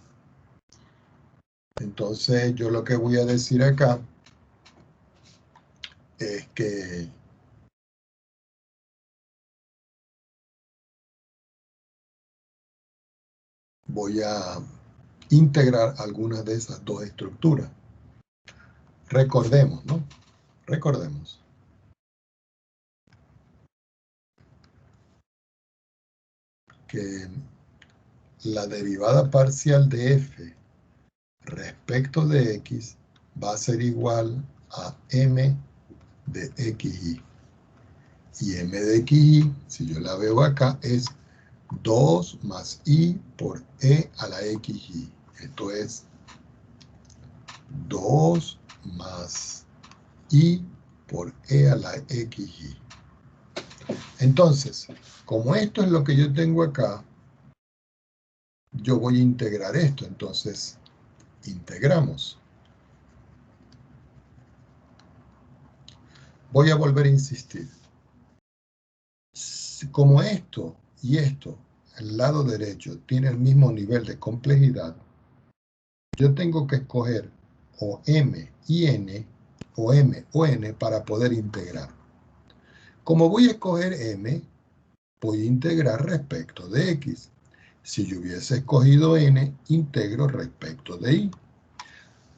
Entonces yo lo que voy a decir acá es que voy a integrar algunas de esas dos estructuras. Recordemos, ¿no? Recordemos. Que la derivada parcial de f respecto de x va a ser igual a m de xy. Y m de xy, si yo la veo acá, es 2 más i por e a la xy. Esto es 2 más i por e a la xy. Entonces, como esto es lo que yo tengo acá, yo voy a integrar esto. Entonces, integramos. Voy a volver a insistir. Como esto y esto, el lado derecho, tiene el mismo nivel de complejidad, yo tengo que escoger o m y n, o m o n, para poder integrar. Como voy a escoger m, voy a integrar respecto de x. Si yo hubiese escogido n, integro respecto de y.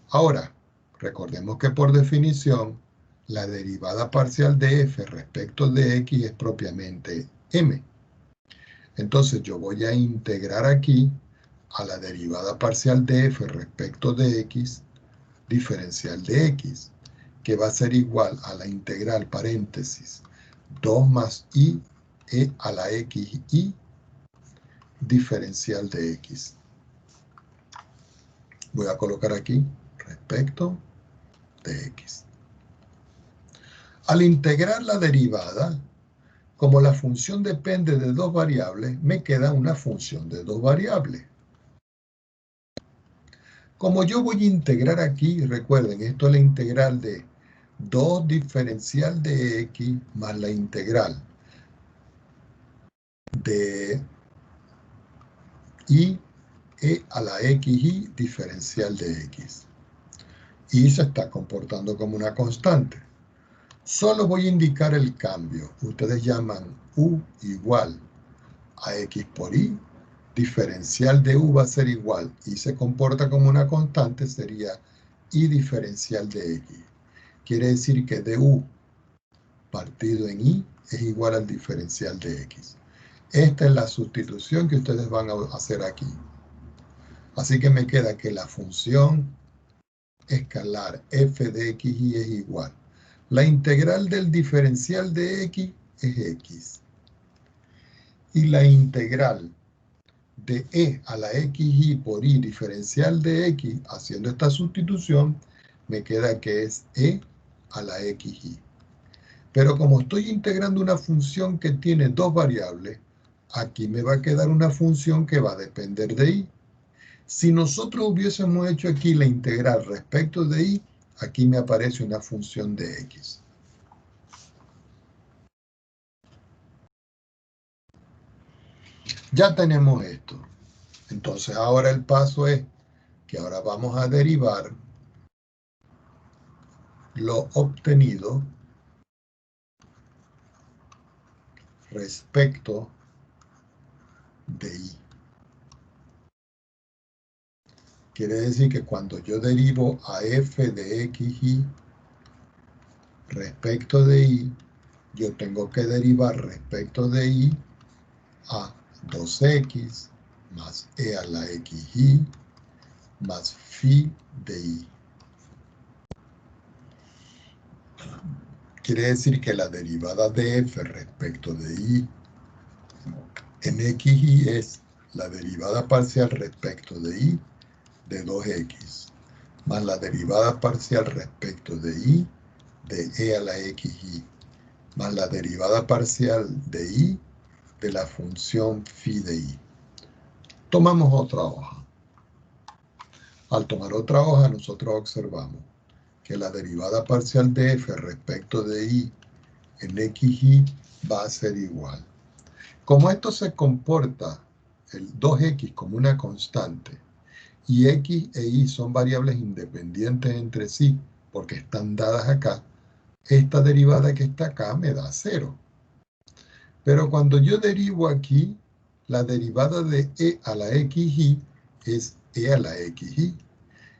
Ahora, recordemos que por definición, la derivada parcial de f respecto de x es propiamente m. Entonces yo voy a integrar aquí a la derivada parcial de f respecto de x, diferencial de x, que va a ser igual a la integral paréntesis 2 más i e a la xy, diferencial de x. Voy a colocar aquí respecto de x. Al integrar la derivada, como la función depende de dos variables, me queda una función de dos variables. Como yo voy a integrar aquí, recuerden, esto es la integral de 2 diferencial de x más la integral de i e a la xy diferencial de x. Y se está comportando como una constante. Solo voy a indicar el cambio. Ustedes llaman U igual a X por Y. Diferencial de U va a ser igual y se comporta como una constante, sería Y diferencial de X. Quiere decir que de U partido en Y es igual al diferencial de X. Esta es la sustitución que ustedes van a hacer aquí. Así que me queda que la función escalar f de xy es igual. La integral del diferencial de x es x. Y la integral de e a la xy por y diferencial de x, haciendo esta sustitución, me queda que es e a la xy. Pero como estoy integrando una función que tiene dos variables, aquí me va a quedar una función que va a depender de y. Si nosotros hubiésemos hecho aquí la integral respecto de y, aquí me aparece una función de x. Ya tenemos esto. Entonces ahora el paso es que ahora vamos a derivar lo obtenido respecto de y. Quiere decir que cuando yo derivo a f de xy respecto de y, yo tengo que derivar respecto de y a 2x más e a la xy más phi de y. Quiere decir que la derivada de f respecto de y en xy es la derivada parcial respecto de y de 2x más la derivada parcial respecto de y de e a la xy más la derivada parcial de y de la función phi de y. Tomamos otra hoja. Al tomar otra hoja, nosotros observamos que la derivada parcial de f respecto de y en xy va a ser igual. Como esto se comporta, el 2x como una constante, y x e y son variables independientes entre sí, porque están dadas acá, esta derivada que está acá me da 0. Pero cuando yo derivo aquí, la derivada de e a la xy es e a la xy.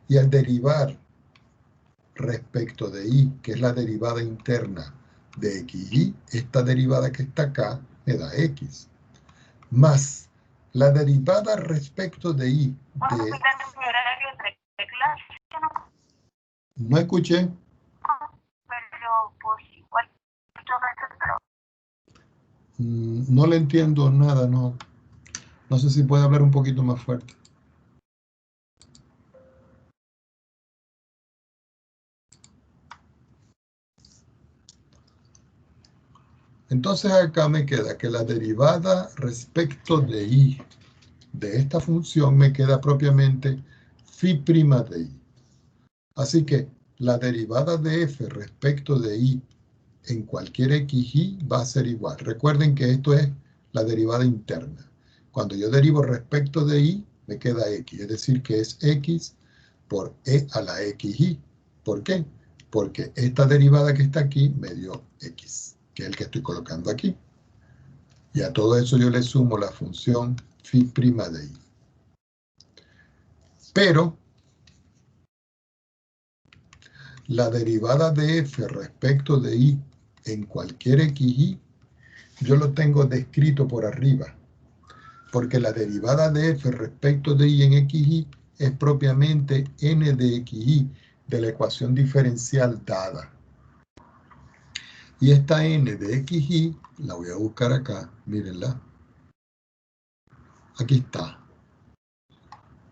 Y al derivar respecto de y, que es la derivada interna de xy, esta derivada que está acá me da x. Más la derivada respecto de y de... No escuché. Pero pues igual. No le entiendo nada, no. No sé si puede hablar un poquito más fuerte. Entonces acá me queda que la derivada respecto de y de esta función me queda propiamente phi' de y. Así que la derivada de f respecto de y en cualquier xy va a ser igual. Recuerden que esto es la derivada interna. Cuando yo derivo respecto de y, me queda x, es decir, que es x por e a la xy. ¿Por qué? Porque esta derivada que está aquí me dio x, que es el que estoy colocando aquí. Y a todo eso yo le sumo la función phi' de y. Pero la derivada de f respecto de y en cualquier xy, yo lo tengo descrito por arriba, porque la derivada de f respecto de y en xy es propiamente n de xy de la ecuación diferencial dada. Y esta n de xy, la voy a buscar acá, mírenla. Aquí está.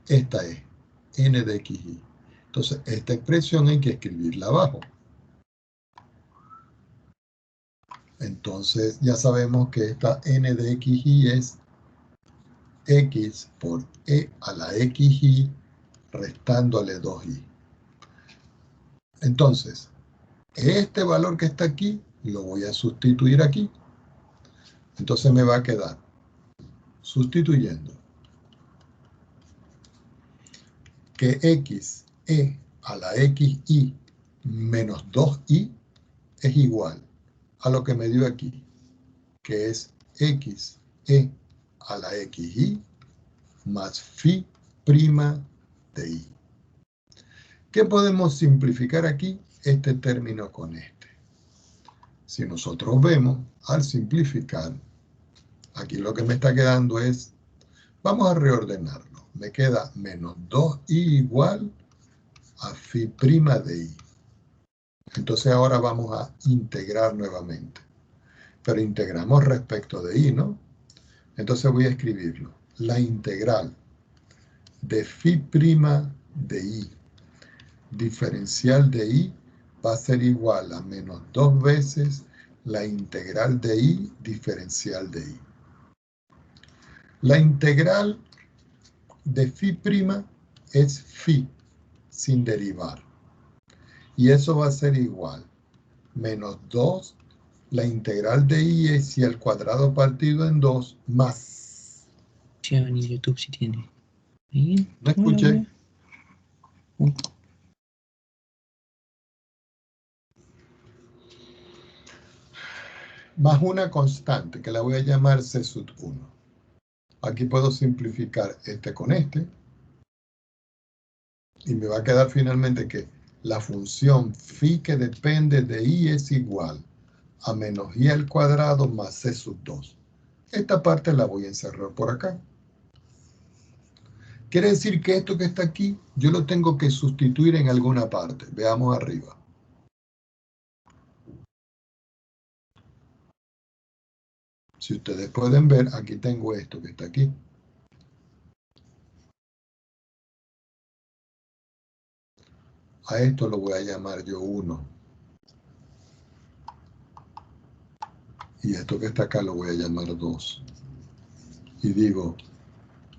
Esta es n de xy. Entonces, esta expresión hay que escribirla abajo. Entonces, ya sabemos que esta n de xy es x por e a la xy restándole 2y. Entonces, este valor que está aquí lo voy a sustituir aquí. Entonces me va a quedar sustituyendo que x e a la xy menos 2y es igual a lo que me dio aquí, que es x e a la xy más phi prima de i. ¿Qué podemos simplificar aquí? Este término con este. Si nosotros vemos, al simplificar, aquí lo que me está quedando es, vamos a reordenarlo. Me queda menos 2i igual a phi prima de i. Entonces ahora vamos a integrar nuevamente. Pero integramos respecto de i, ¿no? Entonces voy a escribirlo. La integral de phi prima de i diferencial de i va a ser igual a menos 2 veces la integral de i diferencial de i. La integral de phi prima es phi sin derivar. Y eso va a ser igual menos 2 la integral de i es y al cuadrado partido en 2 más. Sí, en YouTube sí tiene. ¿Y? No escuché. Más una constante que la voy a llamar c sub 1. Aquí puedo simplificar este con este. Y me va a quedar finalmente que la función phi que depende de i es igual a menos i al cuadrado más c sub 2. Esta parte la voy a encerrar por acá. Quiere decir que esto que está aquí, yo lo tengo que sustituir en alguna parte. Veamos arriba. Si ustedes pueden ver, aquí tengo esto que está aquí. A esto lo voy a llamar yo 1. Y esto que está acá lo voy a llamar 2. Y digo,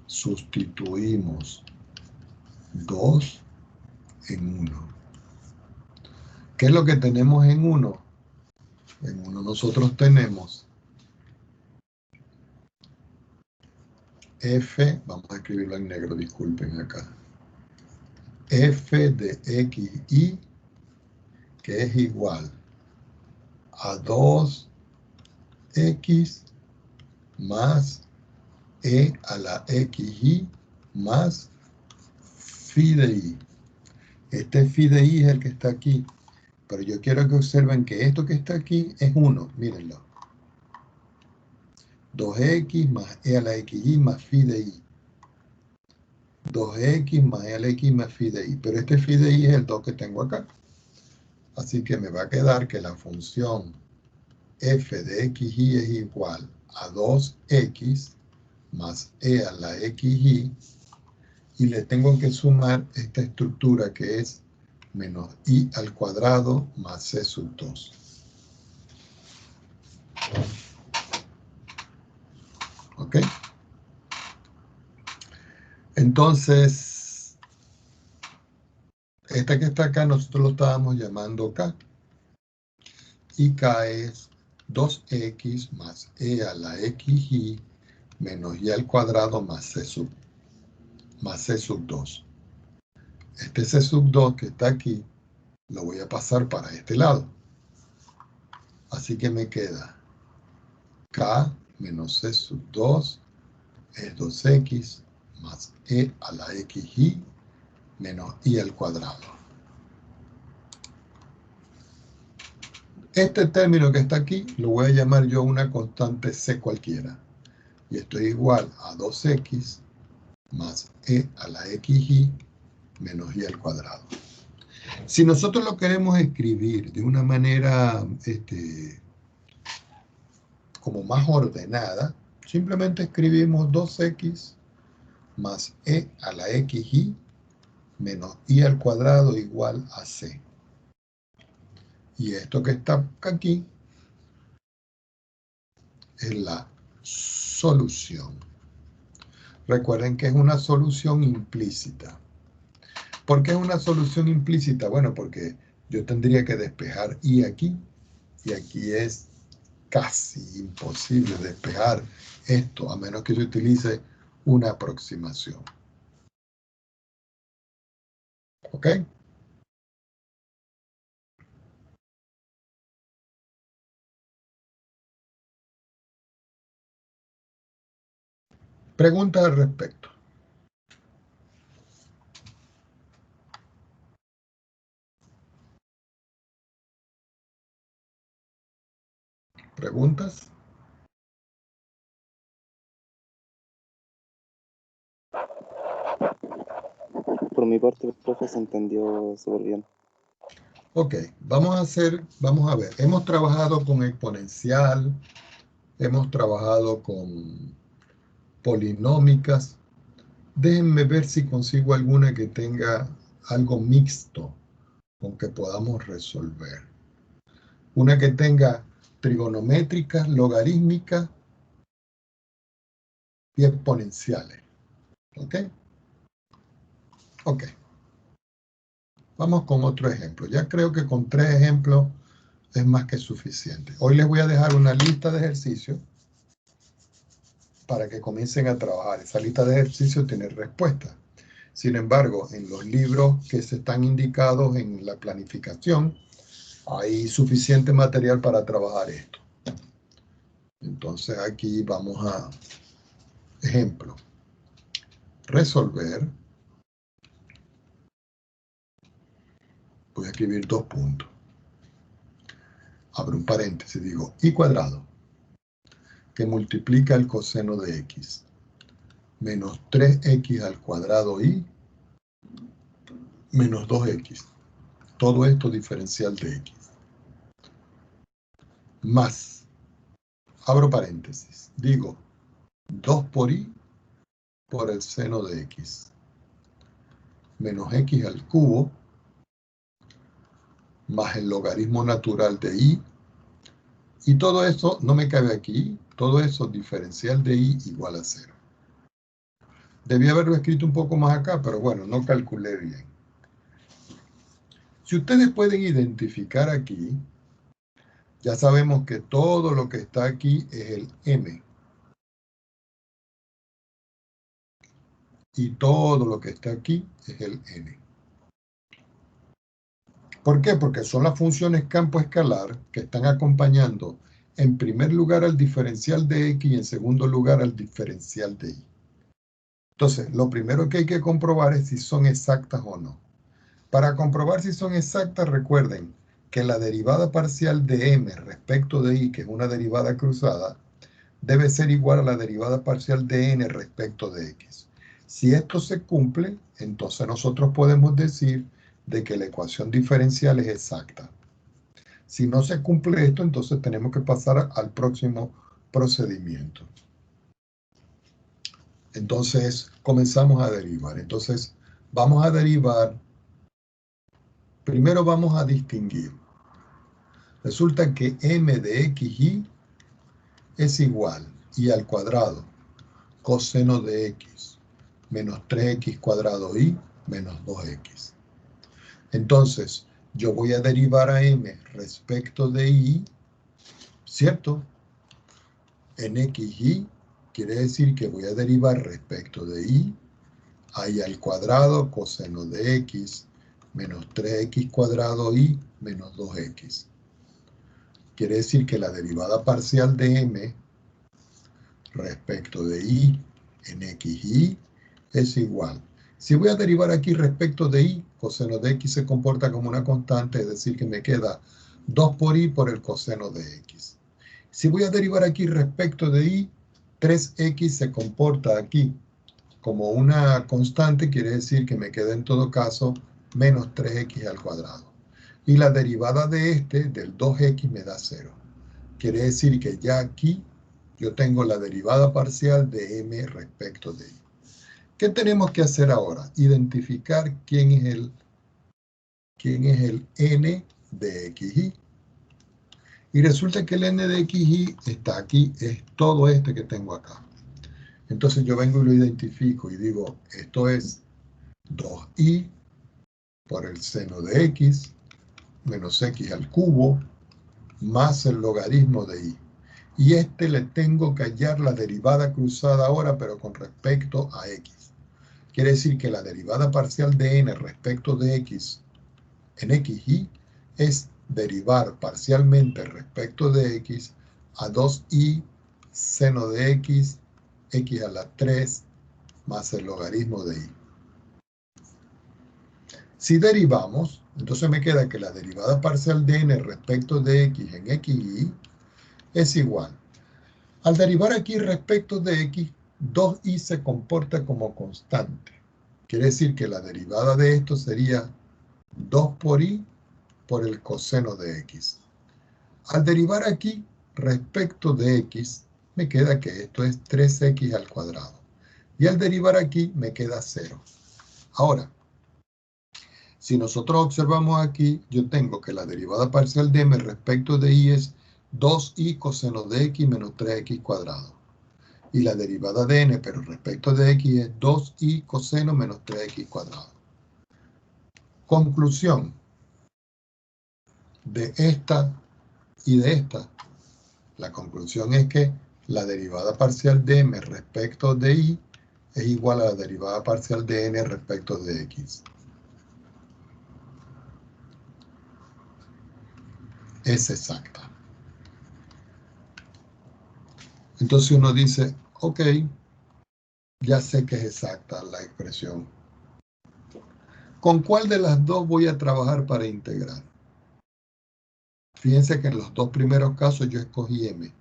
sustituimos 2 en 1. ¿Qué es lo que tenemos en 1? En 1 nosotros tenemos f, vamos a escribirlo en negro, disculpen acá. F de xy, que es igual a 2x más e a la xy más phi de i. Este phi de i es el que está aquí. Pero yo quiero que observen que esto que está aquí es 1. Mírenlo. 2x más e a la xy más phi de i. 2x más e a la x más phi de i. Pero este phi de i es el 2 que tengo acá. Así que me va a quedar que la función f de xy es igual a 2x más e a la xy. Y le tengo que sumar esta estructura que es menos i al cuadrado más c sub 2. ¿Ok? Entonces, esta que está acá nosotros lo estábamos llamando k. Y k es 2x más e a la xy menos y al cuadrado más c sub 2. Este c sub 2 que está aquí, lo voy a pasar para este lado. Así que me queda k menos c sub 2 es 2x más e a la xy menos y al cuadrado. Este término que está aquí lo voy a llamar yo una constante c cualquiera. Y esto es igual a 2x más e a la xy menos y al cuadrado. Si nosotros lo queremos escribir de una manera como más ordenada, simplemente escribimos 2x más e a la xy menos y al cuadrado igual a c. Y esto que está aquí es la solución. Recuerden que es una solución implícita. ¿Por qué es una solución implícita? Bueno, porque yo tendría que despejar y aquí es casi imposible despejar esto, a menos que se utilice una aproximación. ¿Ok? Preguntas al respecto. ¿Preguntas? Por mi parte, profe, se entendió súper bien. Ok, vamos a ver. Hemos trabajado con exponencial, hemos trabajado con polinómicas. Déjenme ver si consigo alguna que tenga algo mixto con que podamos resolver. Una que tenga trigonométricas, logarítmicas y exponenciales. ¿Ok? Ok. Vamos con otro ejemplo. Ya creo que con 3 ejemplos es más que suficiente. Hoy les voy a dejar una lista de ejercicios para que comiencen a trabajar. Esa lista de ejercicios tiene respuestas. Sin embargo, en los libros que se están indicados en la planificación, hay suficiente material para trabajar esto. Entonces aquí vamos a ejemplo. Resolver. Voy a escribir 2 puntos. Abro un paréntesis, digo y cuadrado, que multiplica el coseno de x, menos 3x al cuadrado y menos 2x. Todo esto diferencial de x. Más, abro paréntesis, digo 2 por y por el seno de x, menos x al cubo, más el logaritmo natural de y, y todo eso no me cabe aquí, todo eso diferencial de y igual a 0. Debí haberlo escrito un poco más acá, pero bueno, no calculé bien. Si ustedes pueden identificar aquí, ya sabemos que todo lo que está aquí es el m. Y todo lo que está aquí es el n. ¿Por qué? Porque son las funciones campo escalar que están acompañando en primer lugar al diferencial de x y en segundo lugar al diferencial de y. Entonces, lo primero que hay que comprobar es si son exactas o no. Para comprobar si son exactas, recuerden que la derivada parcial de m respecto de y, que es una derivada cruzada, debe ser igual a la derivada parcial de n respecto de x. Si esto se cumple, entonces nosotros podemos decir de que la ecuación diferencial es exacta. Si no se cumple esto, entonces tenemos que pasar al próximo procedimiento. Entonces, comenzamos a derivar. Entonces, vamos a derivar. Primero vamos a distinguir. Resulta que m de xy es igual y al cuadrado coseno de x menos 3x cuadrado y menos 2x. Entonces, yo voy a derivar a m respecto de y, ¿cierto? En xy quiere decir que voy a derivar respecto de y, y al cuadrado coseno de x menos 3x cuadrado y menos 2x. Quiere decir que la derivada parcial de m respecto de y en xy es igual. Si voy a derivar aquí respecto de y, coseno de x se comporta como una constante, es decir, que me queda 2 por y por el coseno de x. Si voy a derivar aquí respecto de y, 3x se comporta aquí como una constante, quiere decir que me queda en todo caso menos 3x al cuadrado. Y la derivada de del 2x, me da 0. Quiere decir que ya aquí yo tengo la derivada parcial de m respecto de y. ¿Qué tenemos que hacer ahora? Identificar quién es el n de xy. Y resulta que el n de xy está aquí, es todo este que tengo acá. Entonces yo vengo y lo identifico y digo, esto es 2y por el seno de x menos x al cubo más el logaritmo de y. Y le tengo que hallar la derivada cruzada ahora, pero con respecto a x. Quiere decir que la derivada parcial de n respecto de x en xy es derivar parcialmente respecto de x a 2y seno de x x a la 3 más el logaritmo de y. Si derivamos, entonces me queda que la derivada parcial de n respecto de x en x y y es igual. Al derivar aquí respecto de x, 2y se comporta como constante. Quiere decir que la derivada de esto sería 2 por y por el coseno de x. Al derivar aquí respecto de x, me queda que esto es 3x al cuadrado. Y al derivar aquí, me queda 0. Ahora, si nosotros observamos aquí, yo tengo que la derivada parcial de m respecto de y es 2y coseno de x menos 3x cuadrado. Y la derivada de n, pero respecto de x, es 2y coseno menos 3x cuadrado. Conclusión de esta y de esta. La conclusión es que la derivada parcial de m respecto de y es igual a la derivada parcial de n respecto de x. Es exacta. Entonces uno dice, ok, ya sé que es exacta la expresión. ¿Con cuál de las dos voy a trabajar para integrar? Fíjense que en los dos primeros casos yo escogí m.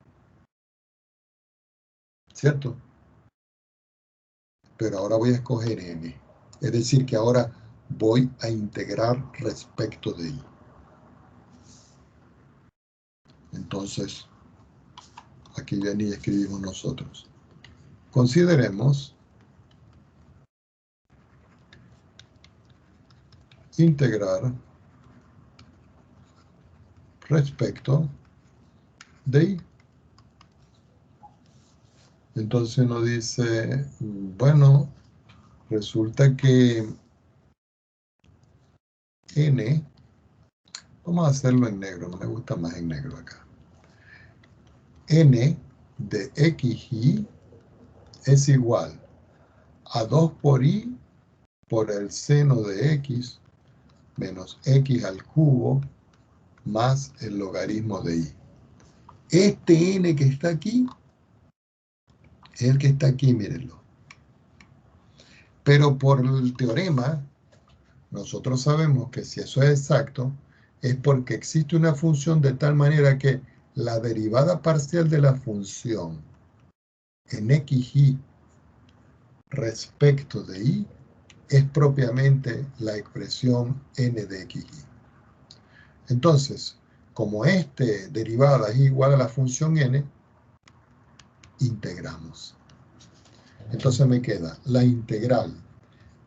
¿Cierto? Pero ahora voy a escoger n. Es decir, que ahora voy a integrar respecto de y. Entonces, aquí ya ni escribimos nosotros. Consideremos integrar respecto de y. Entonces uno dice, bueno, resulta que n, vamos a hacerlo en negro, no me gusta más en negro acá. N de xy es igual a 2 por y por el seno de x menos x al cubo más el logaritmo de y. Este n que está aquí es el que está aquí, mírenlo. Pero por el teorema, nosotros sabemos que si eso es exacto, es porque existe una función de tal manera que la derivada parcial de la función en xy respecto de y es propiamente la expresión n de xy. Entonces, como este derivada es igual a la función n, integramos. Entonces me queda la integral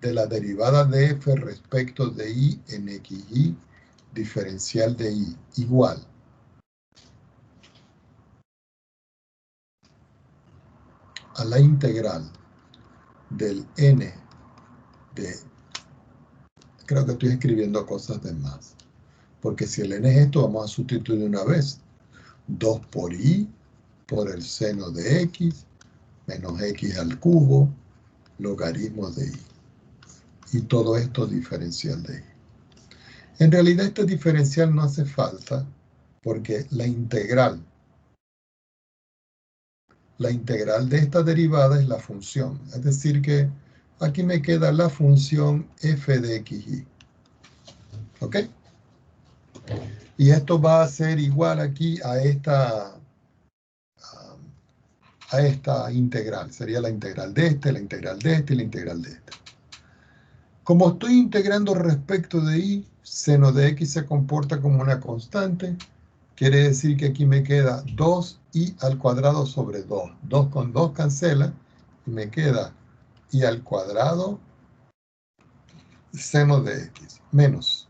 de la derivada de f respecto de y en xy diferencial de y igual a la integral del n de, creo que estoy escribiendo cosas de más, porque si el n es esto, vamos a sustituir una vez, 2 por y por el seno de x menos x al cubo, logaritmo de y. Y todo esto diferencial de y. En realidad este diferencial no hace falta, porque la integral de esta derivada es la función. Es decir que aquí me queda la función f de xy. ¿Ok? Y esto va a ser igual aquí a esta integral. Sería la integral de este, la integral de este y la integral de este. Como estoy integrando respecto de y, seno de x se comporta como una constante. Quiere decir que aquí me queda 2y al cuadrado sobre 2. 2 con 2 cancela y me queda y al cuadrado seno de x menos.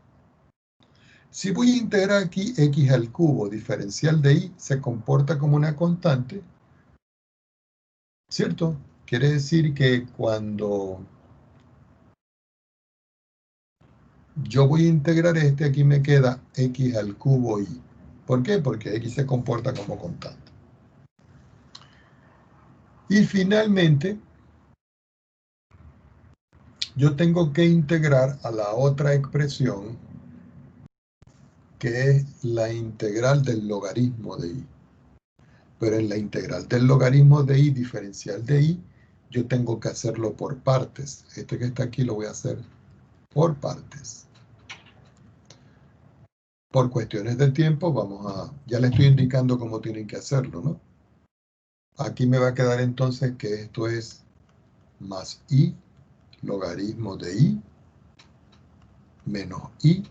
Si voy a integrar aquí x al cubo diferencial de y, se comporta como una constante, ¿cierto? Quiere decir que cuando yo voy a integrar este, aquí me queda x al cubo y. ¿Por qué? Porque x se comporta como constante. Y finalmente, yo tengo que integrar a la otra expresión, que es la integral del logaritmo de y. Pero en la integral del logaritmo de y diferencial de y, yo tengo que hacerlo por partes. Este que está aquí lo voy a hacer por partes. Por cuestiones de tiempo, ya le estoy indicando cómo tienen que hacerlo, ¿no? Aquí me va a quedar entonces que esto es más i, logaritmo de i, menos i,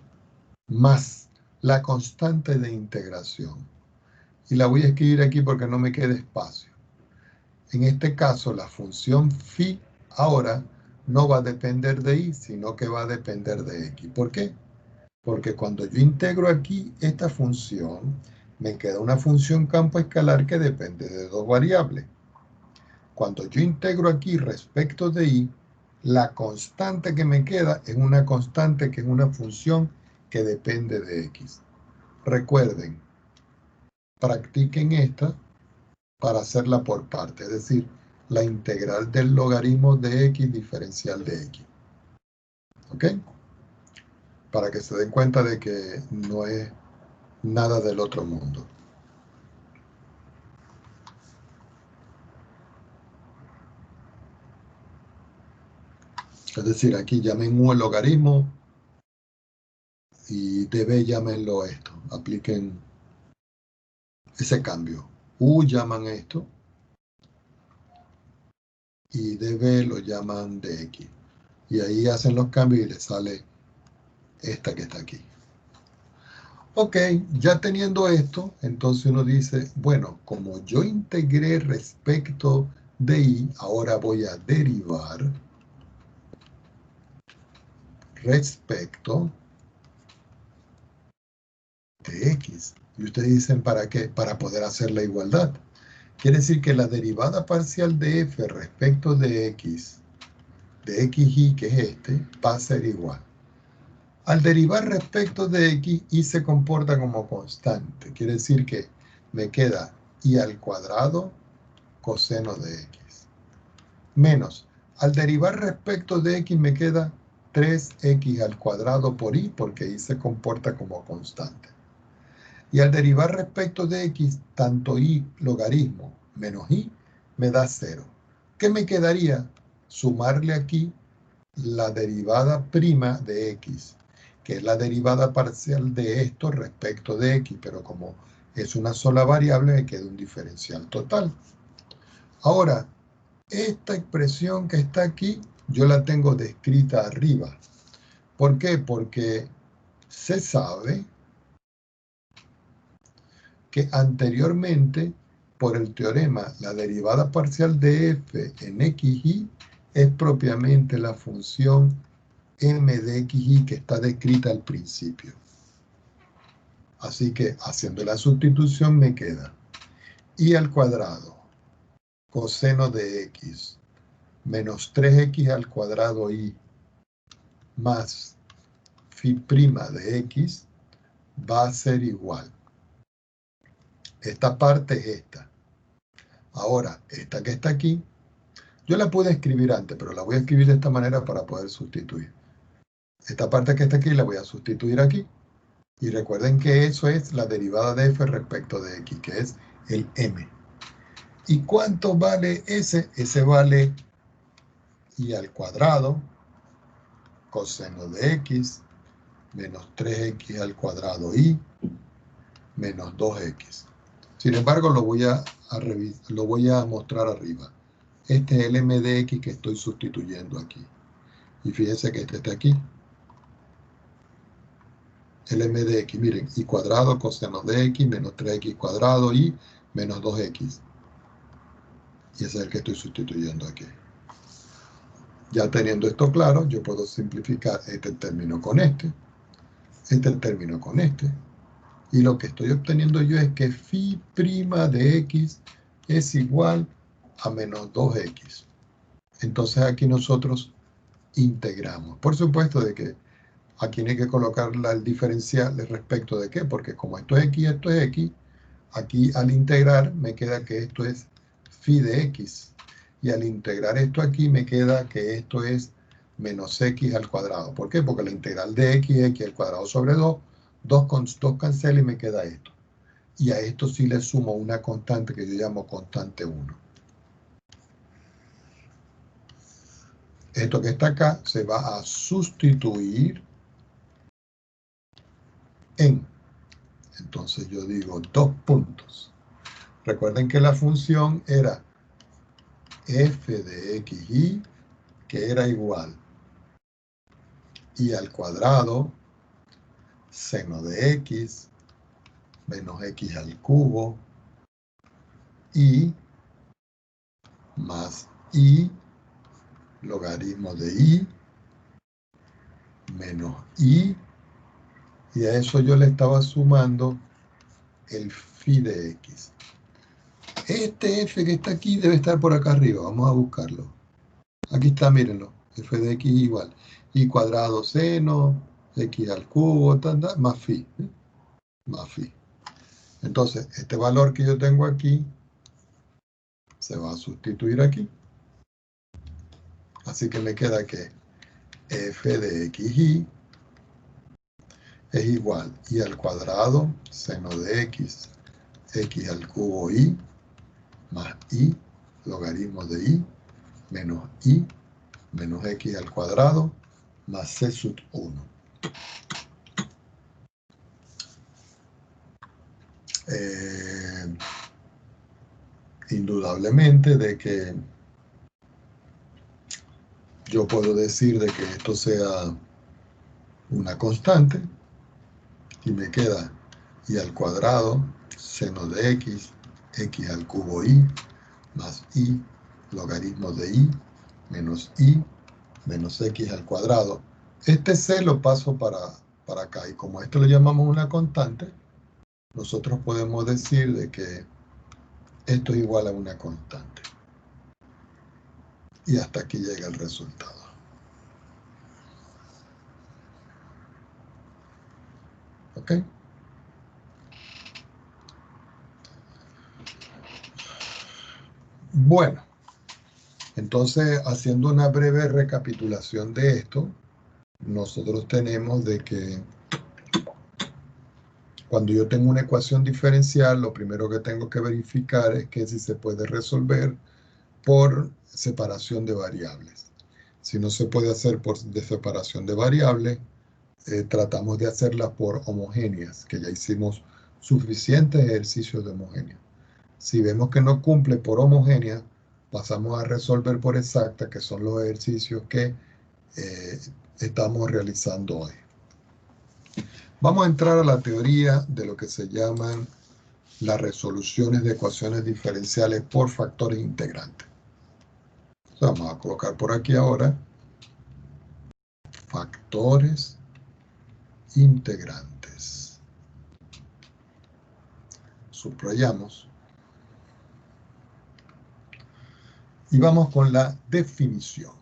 más la constante de integración. Y la voy a escribir aquí porque no me queda espacio. En este caso, la función phi ahora no va a depender de y, sino que va a depender de x. ¿Por qué? Porque cuando yo integro aquí esta función, me queda una función campo escalar que depende de dos variables. Cuando yo integro aquí respecto de y, la constante que me queda es una constante que es una función que depende de x. Recuerden, practiquen esta para hacerla por parte, es decir, la integral del logaritmo de x diferencial de x. ¿Ok? Para que se den cuenta de que no es nada del otro mundo. Es decir, aquí llamen u el logaritmo y db llámenlo esto. Apliquen ese cambio. U llaman esto y db lo llaman dx. Y ahí hacen los cambios y les sale esta que está aquí. Ok, ya teniendo esto, entonces uno dice, bueno, como yo integré respecto de y, ahora voy a derivar respecto de x. Y ustedes dicen, ¿para qué? Para poder hacer la igualdad. Quiere decir que la derivada parcial de f respecto de xy, que es este, va a ser igual. Al derivar respecto de x, y se comporta como constante. Quiere decir que me queda y al cuadrado coseno de x. Menos, al derivar respecto de x me queda 3x al cuadrado por y, porque y se comporta como constante. Y al derivar respecto de x, tanto y logaritmo menos y me da 0. ¿Qué me quedaría? Sumarle aquí la derivada prima de x, que es la derivada parcial de esto respecto de x, pero como es una sola variable, me queda un diferencial total. Ahora, esta expresión que está aquí, yo la tengo descrita arriba. ¿Por qué? Porque se sabe que anteriormente, por el teorema, la derivada parcial de f en xy es propiamente la función m de xy que está descrita al principio. Así que, haciendo la sustitución, me queda y al cuadrado coseno de x menos 3x al cuadrado y más phi prima de x va a ser igual. Esta parte es esta. Ahora, esta que está aquí, yo la pude escribir antes, pero la voy a escribir de esta manera para poder sustituir. Esta parte que está aquí la voy a sustituir aquí. Y recuerden que eso es la derivada de f respecto de x, que es el m. ¿Y cuánto vale ese? Ese vale y al cuadrado coseno de x menos 3x al cuadrado y menos 2x. Sin embargo, lo voy a mostrar arriba. Este es el m de x que estoy sustituyendo aquí. Y fíjense que este está aquí. El m de x, miren, y cuadrado coseno de x menos 3x cuadrado y menos 2x. Y ese es el que estoy sustituyendo aquí. Ya teniendo esto claro, yo puedo simplificar este término con este término con este. Y lo que estoy obteniendo yo es que phi prima de x es igual a menos 2x. Entonces aquí nosotros integramos. Por supuesto de que aquí hay que colocar el diferencial respecto de qué, porque como esto es x, aquí al integrar me queda que esto es phi de x. Y al integrar esto aquí me queda que esto es menos x al cuadrado. ¿Por qué? Porque la integral de x es x al cuadrado sobre 2. 2 con 2 cancela y me queda esto. y a esto sí le sumo una constante que yo llamo constante 1. Esto que está acá se va a sustituir en. Entonces yo digo 2 puntos. Recuerden que la función era f de xy, que era igual y al cuadrado seno de x menos x al cubo y más y logaritmo de y menos y a eso yo le estaba sumando el phi de x. Este f que está aquí debe estar por acá arriba, vamos a buscarlo. Aquí está, mírenlo, f de x igual y cuadrado seno x al cubo más phi, más phi. Entonces este valor que yo tengo aquí se va a sustituir aquí, así que me queda que f de xy es igual y al cuadrado seno de x al cubo y más y logaritmo de y menos x al cuadrado más c sub 1. Indudablemente de que yo puedo decir de que esto sea una constante y me queda y al cuadrado seno de x al cubo y más y logaritmo de y menos x al cuadrado. Este c lo paso para acá y como esto lo llamamos una constante, nosotros podemos decir de que esto es igual a una constante. Y hasta aquí llega el resultado. ¿Ok? Bueno, entonces haciendo una breve recapitulación de esto, nosotros tenemos de que cuando yo tengo una ecuación diferencial, lo primero que tengo que verificar es que si se puede resolver por separación de variables. Si no se puede hacer por de separación de variables, tratamos de hacerla por homogéneas, que ya hicimos suficientes ejercicios de homogéneas. Si vemos que no cumple por homogénea, pasamos a resolver por exacta, que son los ejercicios que estamos realizando hoy. Vamos a entrar a la teoría de lo que se llaman las resoluciones de ecuaciones diferenciales por factores integrantes. Vamos a colocar por aquí ahora factores integrantes. Subrayamos. Y vamos con la definición.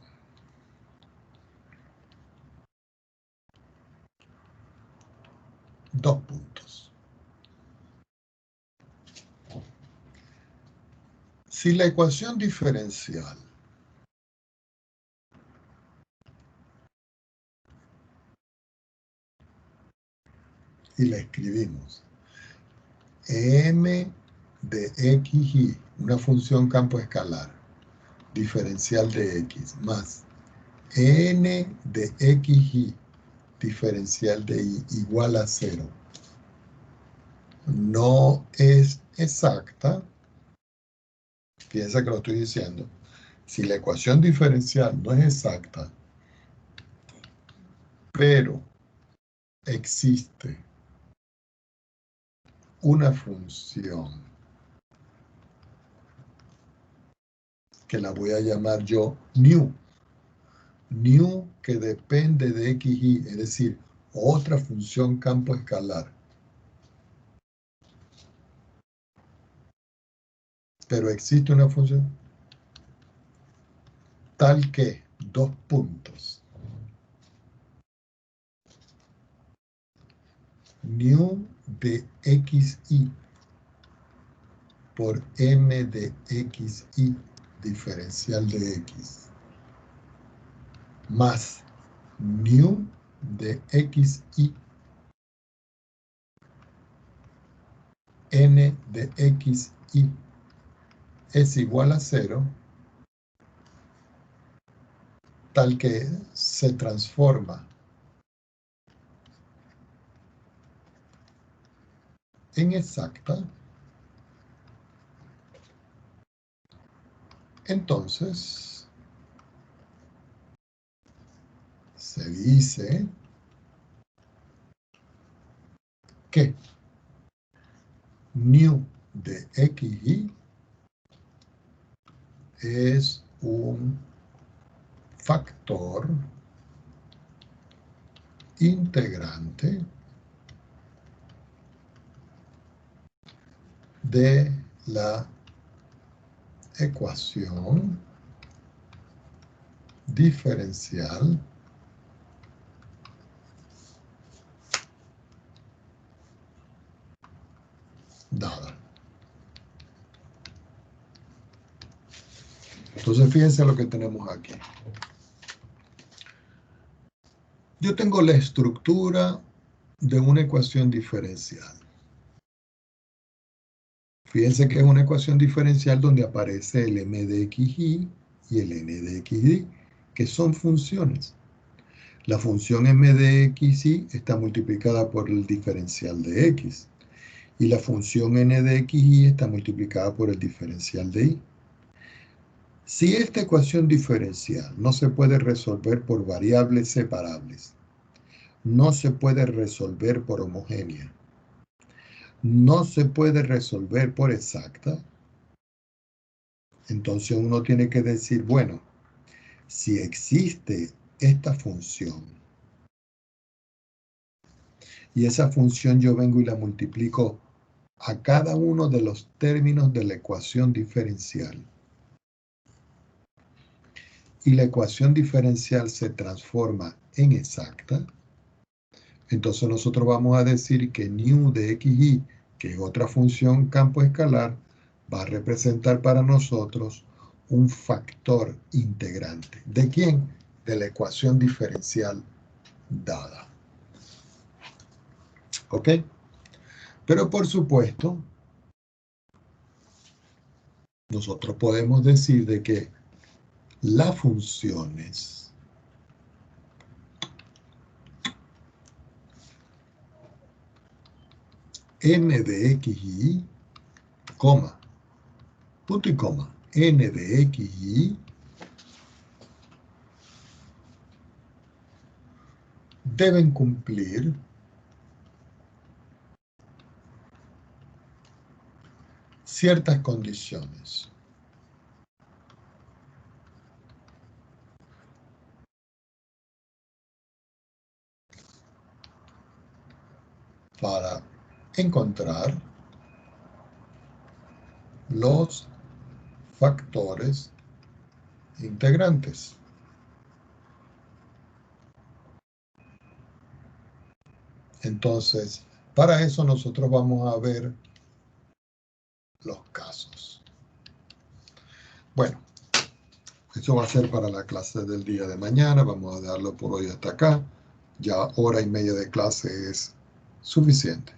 Dos puntos. Si la ecuación diferencial y la escribimos m de xy, una función campo escalar, diferencial de x, más n de xy, diferencial de y, igual a 0, no es exacta. Piensa que lo estoy diciendo. Si la ecuación diferencial no es exacta, pero existe una función que la voy a llamar yo nu que depende de xy, es decir, otra función campo escalar, pero existe una función tal que, dos puntos, nu de xy por m de xy, diferencial de x, más nu de xy n de x y es igual a 0, tal que se transforma en exacta, entonces se dice que nu de xy es un factor integrante de la ecuación diferencial dada. Entonces, fíjense lo que tenemos aquí. Yo tengo la estructura de una ecuación diferencial. Fíjense que es una ecuación diferencial donde aparece el m de xy y el n de xy, que son funciones. La función m de xy está multiplicada por el diferencial de x. Y la función n de xy está multiplicada por el diferencial de y. Si esta ecuación diferencial no se puede resolver por variables separables, no se puede resolver por homogénea, no se puede resolver por exacta, entonces uno tiene que decir, bueno, si existe esta función y esa función yo vengo y la multiplico a cada uno de los términos de la ecuación diferencial, y la ecuación diferencial se transforma en exacta, entonces nosotros vamos a decir que nu de xy, que es otra función campo escalar, va a representar para nosotros un factor integrante. ¿De quién? De la ecuación diferencial dada. ¿Ok? Pero por supuesto, nosotros podemos decir de que las funciones m de xy, coma, punto y coma, n de xy deben cumplir ciertas condiciones. Para encontrar los factores integrantes. Entonces, para eso nosotros vamos a ver los casos. Bueno, eso va a ser para la clase del día de mañana. Vamos a darlo por hoy hasta acá. Ya hora y media de clase es suficiente.